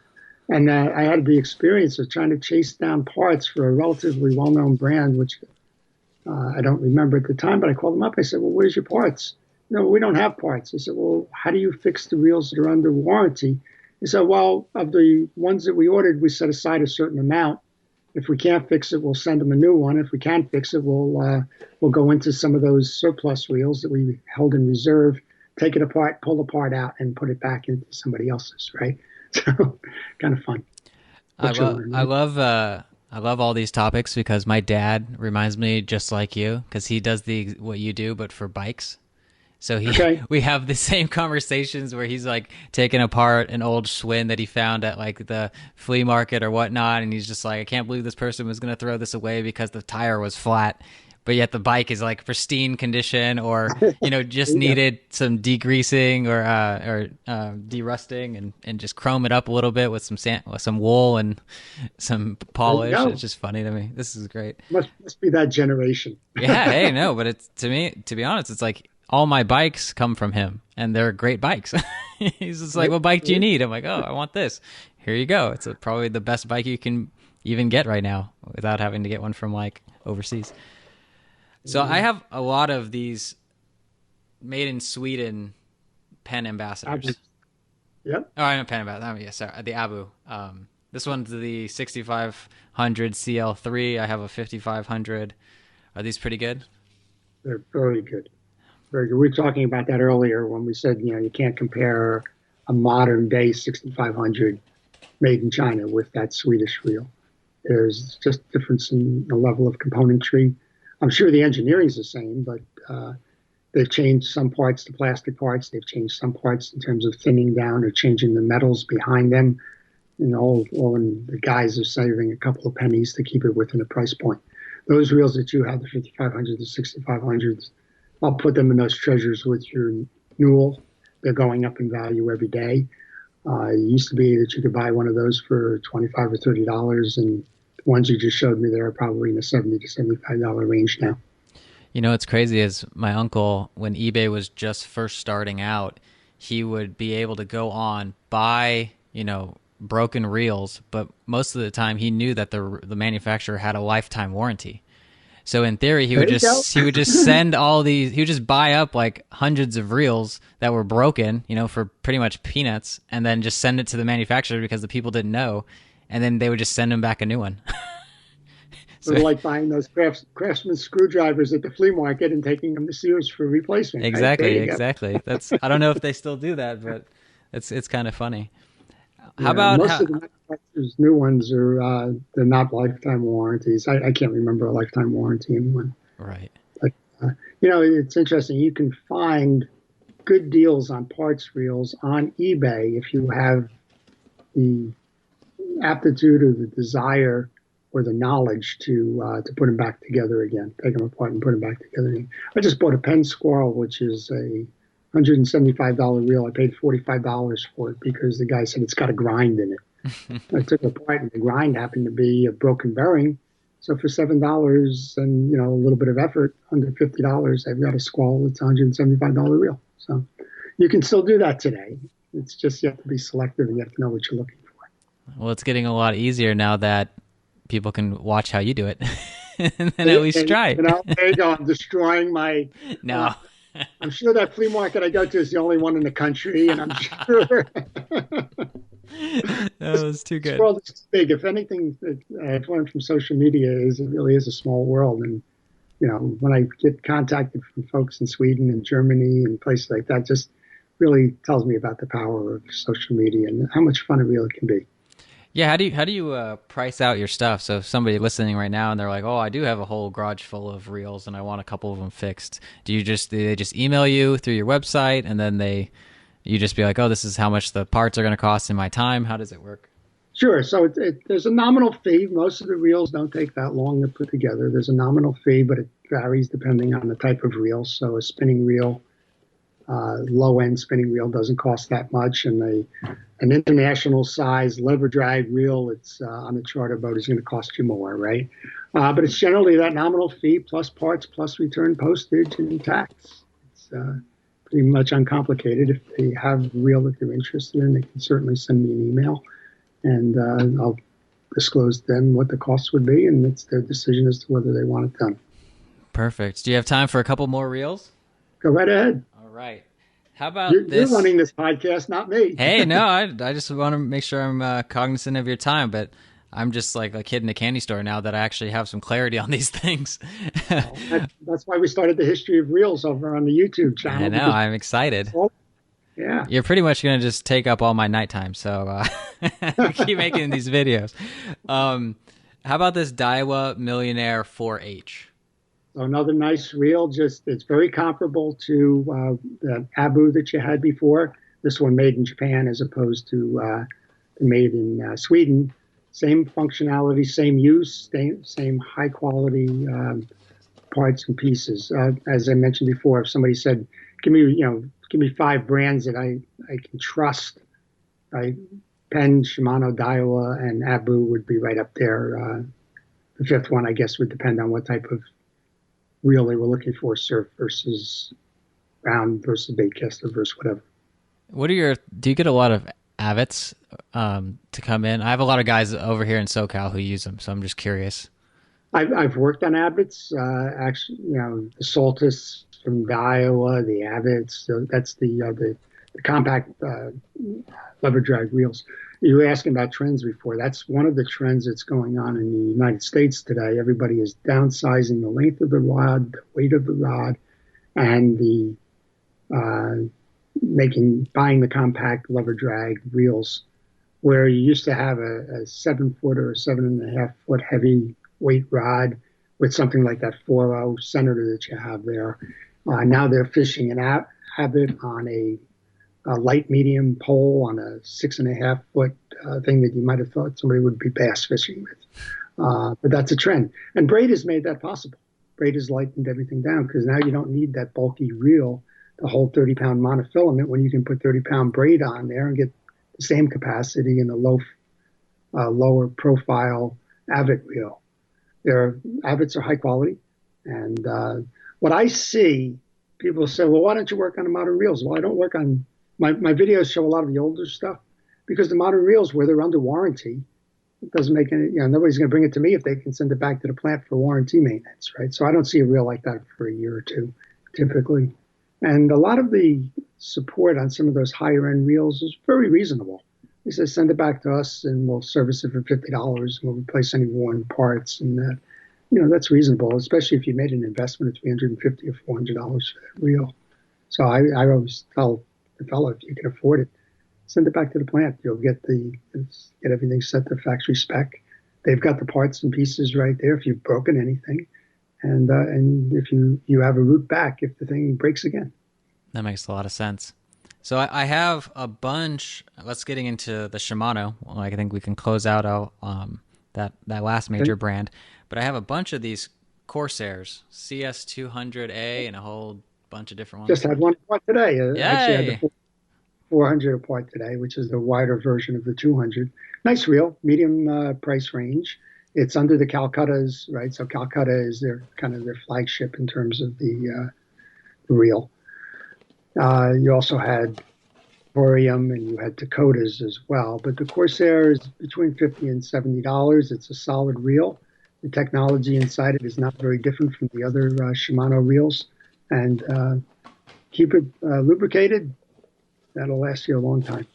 And I had the experience of trying to chase down parts for a relatively well-known brand, which I don't remember at the time, but I called them up. I said, well, where's your parts? No, we don't have parts. I said, well, how do you fix the reels that are under warranty? He said, well, of the ones that we ordered, we set aside a certain amount. If we can't fix it, we'll send them a new one. If we can't fix it, we'll go into some of those surplus reels that we held in reserve, take it apart, pull the part out, and put it back into somebody else's, right? So kind of fun. I love all these topics because my dad reminds me just like you, because he does what you do, but for bikes. So we have the same conversations where he's like taking apart an old Schwinn that he found at like the flea market or whatnot. And he's just like, I can't believe this person was going to throw this away because the tire was flat, but yet the bike is like pristine condition or, just needed some degreasing or derusting and just chrome it up a little bit with some sand, with some wool and some polish. It's just funny to me. This is great. Must be that generation. Yeah. Hey, no, but it's to be honest, it's like, all my bikes come from him, and they're great bikes. He's just like, what bike do you need? I'm like, oh, I want this. Here you go. It's probably the best bike you can even get right now without having to get one from like overseas. So I have a lot of these made in Sweden pen ambassadors. Yep. Oh, I'm a pen ambassador. Yeah, sorry. The Abu. This one's the 6500 CL3. I have a 5500. Are these pretty good? They're very good. Very good. We were talking about that earlier when we said, you can't compare a modern day 6500 made in China with that Swedish reel. There's just difference in the level of componentry. I'm sure the engineering is the same, but they've changed some parts to plastic parts. They've changed some parts in terms of thinning down or changing the metals behind them. All in the guise of saving a couple of pennies to keep it within a price point. Those reels that you have, the 5500, the 6500s, I'll put them in those treasures with your Newell. They're going up in value every day. It used to be that you could buy one of those for $25 or $30, and the ones you just showed me there are probably in the $70 to $75 range now. You know what's crazy is my uncle, when eBay was just first starting out, he would be able to go on, buy, broken reels, but most of the time he knew that the manufacturer had a lifetime warranty. So in theory, he would just send all these, he would just buy up like hundreds of reels that were broken, for pretty much peanuts, and then just send it to the manufacturer because the people didn't know, and then they would just send him back a new one. So like buying those craftsman screwdrivers at the flea market and taking them to Sears for replacement. Exactly, right? Exactly. That's, I don't know if they still do that, but it's kind of funny. How about most of the manufacturers' new ones are they're not lifetime warranties. I can't remember a lifetime warranty in one. Right. But it's interesting. You can find good deals on parts reels on eBay if you have the aptitude or the desire or the knowledge to put them back together again, take them apart and put them back together again. I just bought a pen squirrel, which is a $175 reel. I paid $45 for it because the guy said it's got a grind in it. I took it apart, and the grind happened to be a broken bearing. So for $7 and a little bit of effort, under $50, I've got a squirrel that's a $175 reel. So you can still do that today. It's just you have to be selective and you have to know what you're looking for. Well, it's getting a lot easier now that people can watch how you do it and then at least try. There you go. I'm destroying my. No. I'm sure that flea market I go to is the only one in the country, and I'm sure. That was too good. This world is big. If anything, I've learned from social media is it really is a small world. And, when I get contacted from folks in Sweden and Germany and places like that, just really tells me about the power of social media and how much fun it really can be. Yeah, how do you price out your stuff? So if somebody listening right now and they're like, "Oh, I do have a whole garage full of reels and I want a couple of them fixed." Do they just email you through your website and then you just be like, "Oh, this is how much the parts are going to cost in my time"? How does it work? Sure. So there's a nominal fee. Most of the reels don't take that long to put together. There's a nominal fee, but it varies depending on the type of reel. So a spinning reel, low-end spinning reel doesn't cost that much, and an international size lever drag reel, it's on a charter boat, is going to cost you more, right? But it's generally that nominal fee plus parts plus return postage and tax. It's pretty much uncomplicated. If they have a reel that they're interested in, they can certainly send me an email, and I'll disclose to them what the costs would be, and it's their decision as to whether they want it done. Perfect. Do you have time for a couple more reels? Go right ahead. All right. How about this? You're running this podcast, not me. Hey, no, I just want to make sure I'm cognizant of your time, but I'm just like a kid in a candy store now that I actually have some clarity on these things. That's why we started the history of reels over on the YouTube channel. I know, I'm excited. Yeah. You're pretty much going to just take up all my nighttime, so keep making these videos. How about this Daiwa Millionaire 4H? So another nice reel, it's very comparable to the Abu that you had before. This one made in Japan as opposed to made in Sweden. Same functionality, same use, same high quality parts and pieces. As I mentioned before, if somebody said, give me 5 brands that I can trust, right? Penn, Shimano, Daiwa, and Abu would be right up there. The 5th one, I guess, would depend on what type of reel they were looking for, surf versus round versus baitcaster versus whatever. Do you get a lot of Avets to come in? I have a lot of guys over here in SoCal who use them, so I'm just curious. I've worked on Avets, actually, the Saltus from Daiwa, the Avets, so that's the compact lever drag reels. You were asking about trends before. That's one of the trends that's going on in the United States today. Everybody is downsizing the length of the rod, the weight of the rod, and buying the compact lever drag reels, where you used to have a 7-foot or a 7.5-foot heavy weight rod with something like that 4.0 Senator that you have there. Now they're fishing an Abbott on a light medium pole on a 6.5-foot thing that you might have thought somebody would be bass fishing with. But that's a trend. And braid has made that possible. Braid has lightened everything down because now you don't need that bulky reel the whole 30-pound monofilament when you can put 30-pound braid on there and get the same capacity in a lower profile Avid reel. Their Avids are high quality. And what I see, people say, well, why don't you work on the modern reels? Well, I don't work on, my videos show a lot of the older stuff because the modern reels, where they're under warranty, it doesn't make any, nobody's going to bring it to me if they can send it back to the plant for warranty maintenance, right? So I don't see a reel like that for a year or two, typically. And a lot of the support on some of those higher end reels is very reasonable. He says, send it back to us and we'll service it for $50 and we'll replace any worn parts. And that's reasonable, especially if you made an investment of $350 or $400 for that reel. So I always tell the fellow, if you can afford it, send it back to the plant. You'll get everything set to factory spec. They've got the parts and pieces right there if you've broken anything. And if you have a route back if the thing breaks again. That makes a lot of sense. So I have a bunch. Let's getting into the Shimano. Well, I think we can close out that last major brand. But I have a bunch of these Corsairs, CS200A, and a whole bunch of different ones. Just had one apart today. Yay! Actually had the 400 apart today, which is the wider version of the 200. Nice reel, medium price range. It's under the Calcuttas, right? So Calcutta is their flagship in terms of the reel. You also had Orium and you had Dakotas as well. But the Corsair is between $50 and $70. It's a solid reel. The technology inside it is not very different from the other Shimano reels. And keep it lubricated. That'll last you a long time.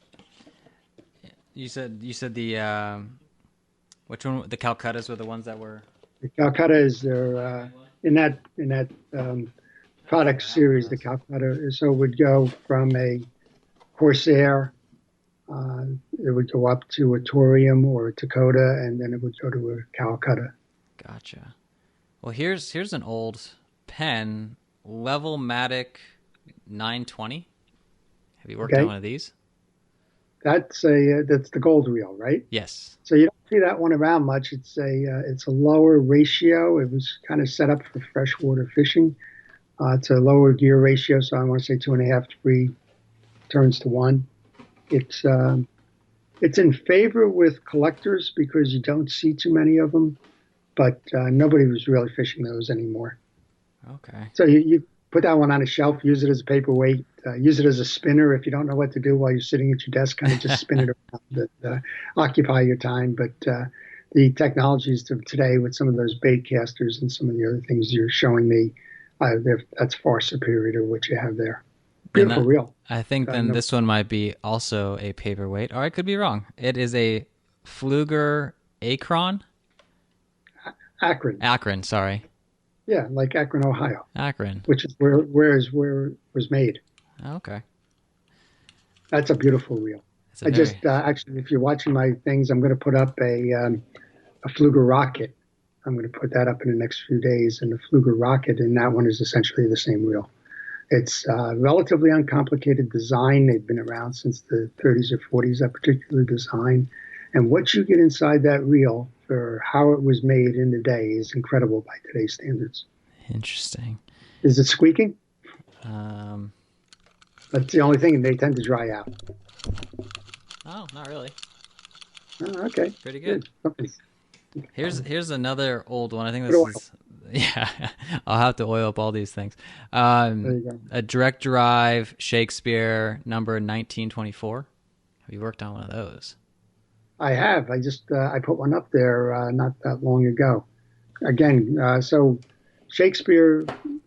You said the which one? The Calcuttas were the ones that were. The Calcutta is their in that product series. The Calcutta so it would go from a Corsair, it would go up to a Torium or a Dakota, and then it would go to a Calcutta. Gotcha. Well, here's an old pen, Levelmatic 920. Have you worked on one of these? That's the gold reel, right? Yes. So you don't see that one around much. It's a lower ratio. It was kind of set up for freshwater fishing. It's a lower gear ratio, so I want to say 2.5 to 3 turns to 1. It's in favor with collectors because you don't see too many of them, but nobody was really fishing those anymore. Okay. So you put that one on a shelf, use it as a paperweight, use it as a spinner if you don't know what to do while you're sitting at your desk, kind of just spin it around and occupy your time. But the technologies of today with some of those bait casters and some of the other things you're showing me, that's far superior to what you have there. Beautiful reel. I think this one might be also a paperweight, or I could be wrong. It is a Fluger Akron? Akron, sorry. Yeah, like Akron, Ohio. Akron. Which is where it was made. Okay. That's a beautiful reel. Actually, if you're watching my things, I'm going to put up a Fluger Rocket. I'm going to put that up in the next few days, and the Fluger Rocket, and that one is essentially the same reel. It's relatively uncomplicated design. They've been around since the 30s or 40s, that particular design. And what you get inside that reel for how it was made in the day is incredible by today's standards. Interesting. Is it squeaking? That's the only thing, and they tend to dry out. Oh, not really. Oh, okay. Pretty good. Here's another old one. I think this is... Yeah, I'll have to oil up all these things. There you go. A direct drive Shakespeare number 1924. Have you worked on one of those? I have. I put one up there not that long ago. Again, so Shakespeare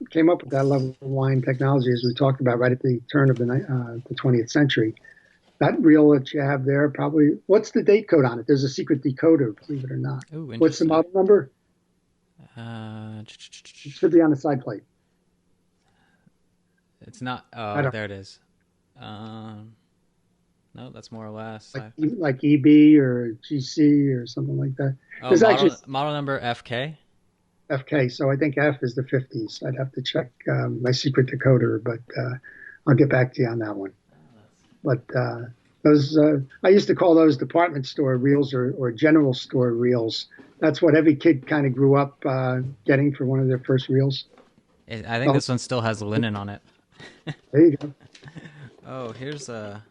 came up with that level of line technology, as we talked about, right at the turn of the 20th century. That reel that you have there, probably, what's the date code on it? There's a secret decoder, believe it or not. Ooh, what's the model number? It should be on the side plate. It's not. Oh, there it is. No, that's more or less. Like EB or GC or something like that. Oh, model number FK? FK. So I think F is the 50s. I'd have to check my secret decoder, but I'll get back to you on that one. But those, I used to call those department store reels or general store reels. That's what every kid kind of grew up getting for one of their first reels. I think this one still has linen on it. There you go. Oh, here's a.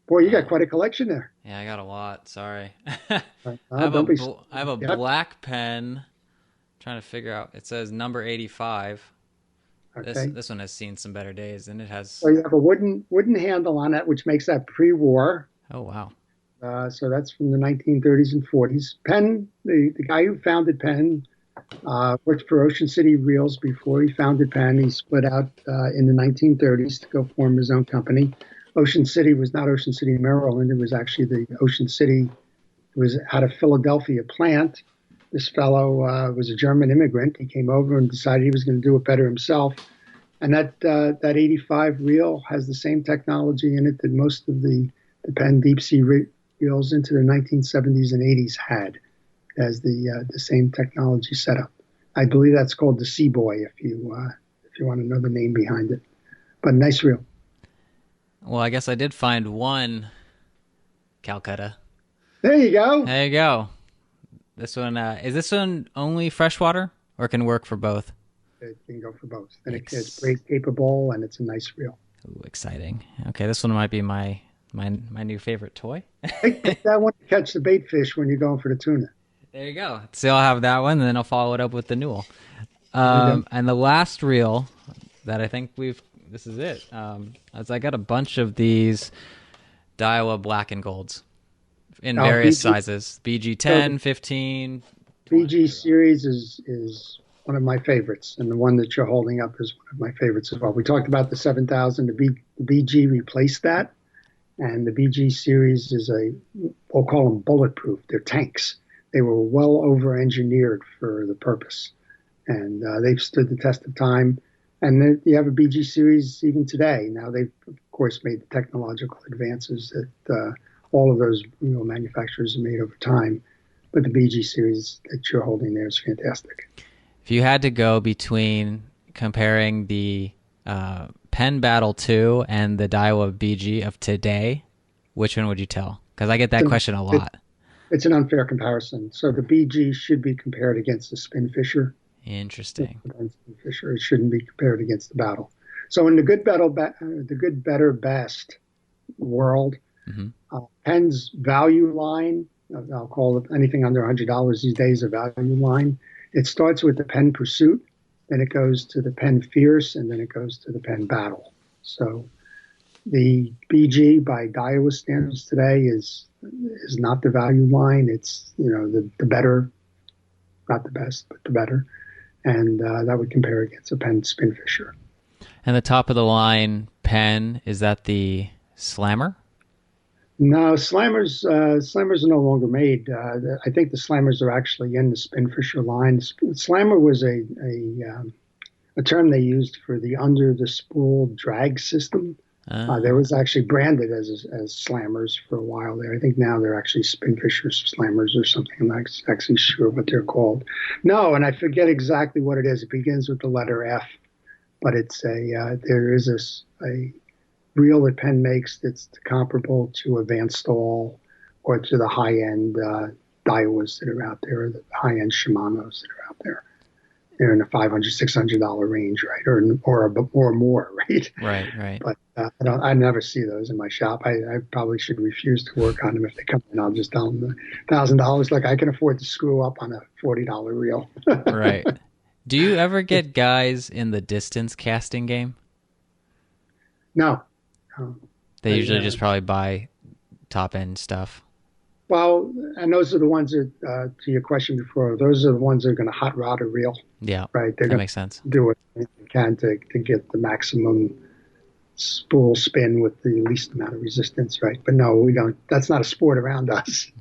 Boy, you got quite a collection there. Yeah, I got a lot. Sorry. Don't be. I have a Yep. black pen. Trying to figure out. It says number 85. Okay. This one has seen some better days, and it has. So you have a wooden handle on it, which makes that pre-war. Oh wow. So that's from the 1930s and 40s. Penn, the guy who founded Penn, worked for Ocean City Reels before he founded Penn. He split out in the 1930s to go form his own company. Ocean City was not Ocean City, Maryland. It was actually the Ocean City. It was out of Philadelphia plant. This fellow was a German immigrant. He came over and decided he was going to do it better himself. And that 85 reel has the same technology in it that most of the Penn deep sea reels into the 1970s and 80s had, as the same technology setup. I believe that's called the Sea Boy, if you want to know the name behind it. But nice reel. Well, I guess I did find one Calcutta. There you go. There you go. This one is this one only freshwater, or can work for both? It can go for both, and it's great capable, and it's a nice reel. Ooh, exciting. Okay, this one might be my new favorite toy. Take that one to catch the bait fish when you're going for the tuna. There you go. So I'll have that one, and then I'll follow it up with the Newell. And the last reel that I think this is it. As I got a bunch of these Daiwa black and golds in various sizes. BG 10, 15. 20. BG series is one of my favorites, and the one that you're holding up is one of my favorites as well. We talked about the 7000. The BG replaced that, and the BG series is we'll call them bulletproof. They're tanks. They were well over-engineered for the purpose, and they've stood the test of time. And then you have a BG series even today. Now they've, of course, made the technological advances that all of those reel manufacturers have made over time. But the BG series that you're holding there is fantastic. If you had to go between comparing the Penn Battle 2 and the Daiwa BG of today, which one would you tell? Because I get that question a lot. It's an unfair comparison. So the BG should be compared against the Spinfisher. Interesting. It shouldn't be compared against the Battle. So in the good, better, best world, Penn's value line, I'll call it anything under $100 these days, a value line. It starts with the Penn Pursuit, then it goes to the Penn Fierce, and then it goes to the Penn Battle. So the BG by Daiwa standards today is not the value line. It's the better, not the best, but the better. And that would compare against a Penn Spinfisher. And the top of the line Penn, is that the Slammer? No, Slammers are no longer made. I think the Slammers are actually in the Spinfisher line. Slammer was a term they used for the under the spool drag system. There was actually branded as Slammers for a while there. I think now they're actually Spinfisher Slammers or something. I'm not actually sure what they're called. No, and I forget exactly what it is. It begins with the letter F, but it's there is a reel that Penn makes that's comparable to a Van Staal or to the high-end Daiwas that are out there, or the high-end Shimanos that are out there. They're in the $500, $600 range, right? Or more, right? Right. But I never see those in my shop. I probably should refuse to work on them. If they come in, I'll just tell them $1,000. Like I can afford to screw up on a $40 reel. Right. Do you ever get guys in the distance casting game? No. They usually just probably buy top end stuff. Well, and those are the ones that, to your question before, those are the ones that are going to hot rod a reel. Yeah, right. They're that makes sense. Do what they can to get the maximum spool spin with the least amount of resistance, right? But no, we don't. That's not a sport around us.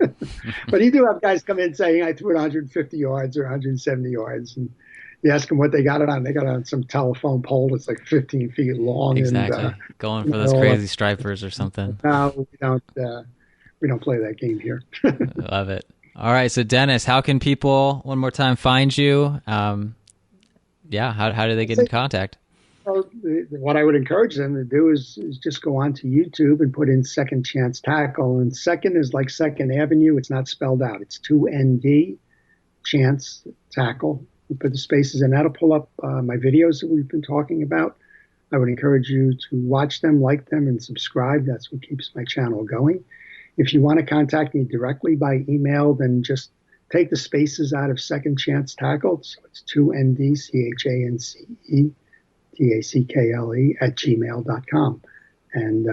But you do have guys come in saying, I threw it 150 yards or 170 yards, and you ask them what they got it on. They got it on some telephone pole that's like 15 feet long. Exactly. And, going for those crazy stripers or something. No, we don't play that game here. Love it. All right. So Dennis, how can people one more time find you? How do they get in contact? Well, what I would encourage them to do is just go on to YouTube and put in Second Chance Tackle. And second is like Second Avenue. It's not spelled out. It's 2ND, Chance Tackle. You put the spaces in. That'll pull up my videos that we've been talking about. I would encourage you to watch them, like them, and subscribe. That's what keeps my channel going. If you want to contact me directly by email, then just take the spaces out of Second Chance Tackle. So it's 2ndchancetackle@gmail.com. And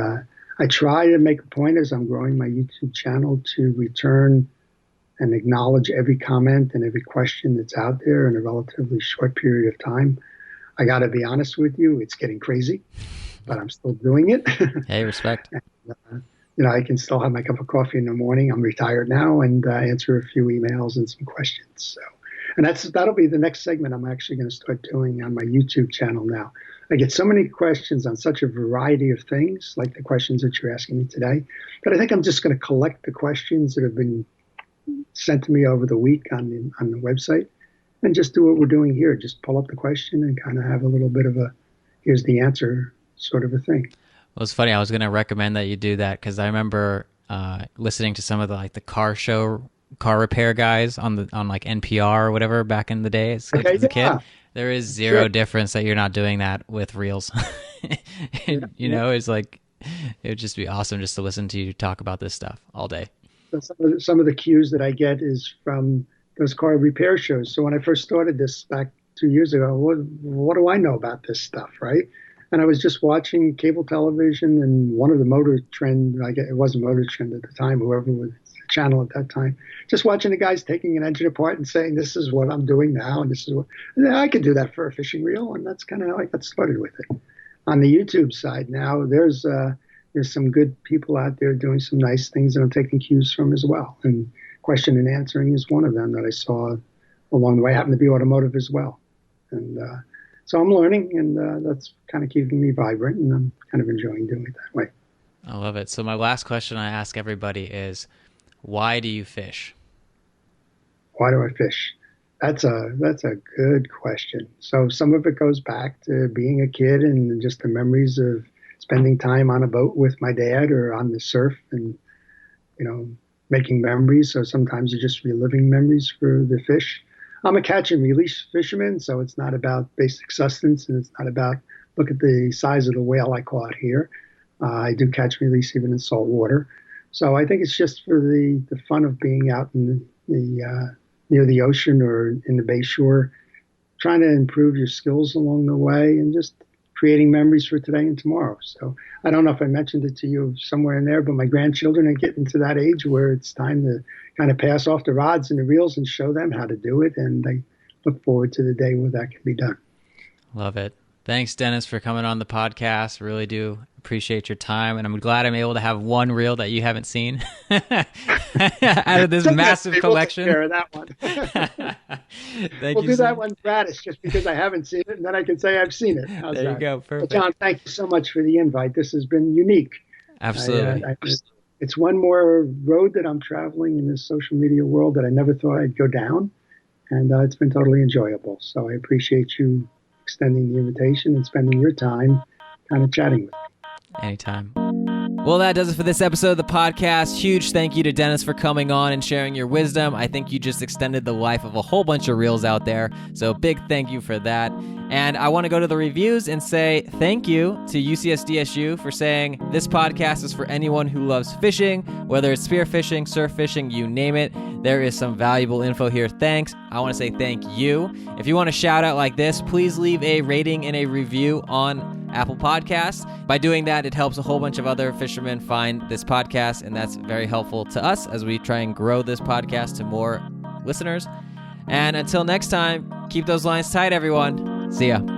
I try to make a point as I'm growing my YouTube channel to return and acknowledge every comment and every question that's out there in a relatively short period of time. I got to be honest with you, it's getting crazy, but I'm still doing it. Hey, respect. And, I can still have my cup of coffee in the morning. I'm retired now, and answer a few emails and some questions. So, and that'll be the next segment I'm actually going to start doing on my YouTube channel now. I get so many questions on such a variety of things, like the questions that you're asking me today, that I think I'm just going to collect the questions that have been sent to me over the week on the website, and just do what we're doing here. Just pull up the question and kind of have a little bit of a, here's the answer sort of a thing. Well, it's funny. I was going to recommend that you do that because I remember listening to some of the car repair guys on like NPR or whatever back in the day as a kid. There is zero difference that you're not doing that with reels. It's like, it would just be awesome just to listen to you talk about this stuff all day. So some of the cues that I get is from those car repair shows. So when I first started this back 2 years ago, what do I know about this stuff, right? And I was just watching cable television, and one of the Motor Trend, it wasn't Motor Trend at the time, whoever was the channel at that time, just watching the guys taking an engine apart and saying, this is what I'm doing now, and this is what, and I could do that for a fishing reel, and that's kind of how I got started with it. On the YouTube side now, there's some good people out there doing some nice things that I'm taking cues from as well. And question and answering is one of them that I saw along the way. I happen to be automotive as well. And so I'm learning, and that's kind of keeping me vibrant, and I'm kind of enjoying doing it that way. I love it. So my last question I ask everybody is, why do you fish? Why do I fish? That's a good question. So some of it goes back to being a kid and just the memories of spending time on a boat with my dad or on the surf and, making memories. So sometimes you're just reliving memories for the fish. I'm a catch and release fisherman, so it's not about basic sustenance, and it's not about, look at the size of the whale I caught here. I do catch and release even in salt water. So I think it's just for the fun of being out in the near the ocean or in the bay shore, trying to improve your skills along the way and just creating memories for today and tomorrow. So I don't know if I mentioned it to you somewhere in there, but my grandchildren are getting to that age where it's time to kind of pass off the rods and the reels and show them how to do it. And I look forward to the day where that can be done. Love it. Thanks, Dennis, for coming on the podcast. Really do appreciate your time. And I'm glad I'm able to have one reel that you haven't seen out of this massive collection. We'll take care of that one. We'll do that one gratis just because I haven't seen it, and then I can say I've seen it. How's there that? You go. Perfect. Well, John, thank you so much for the invite. This has been unique. Absolutely. It's one more road that I'm traveling in this social media world that I never thought I'd go down, and it's been totally enjoyable. So I appreciate you extending the invitation and spending your time kind of chatting with me. Anytime. Well, that does it for this episode of the podcast. Huge thank you to Dennis for coming on and sharing your wisdom. I think you just extended the life of a whole bunch of reels out there. So big thank you for that. And I want to go to the reviews and say thank you to UCSDSU for saying this podcast is for anyone who loves fishing, whether it's spearfishing, surf fishing, you name it. There is some valuable info here. Thanks. I want to say thank you. If you want a shout out like this, please leave a rating and a review on Apple Podcasts. By doing that, it helps a whole bunch of other fishermen find this podcast, and that's very helpful to us as we try and grow this podcast to more listeners. And until next time, keep those lines tight, everyone. See ya.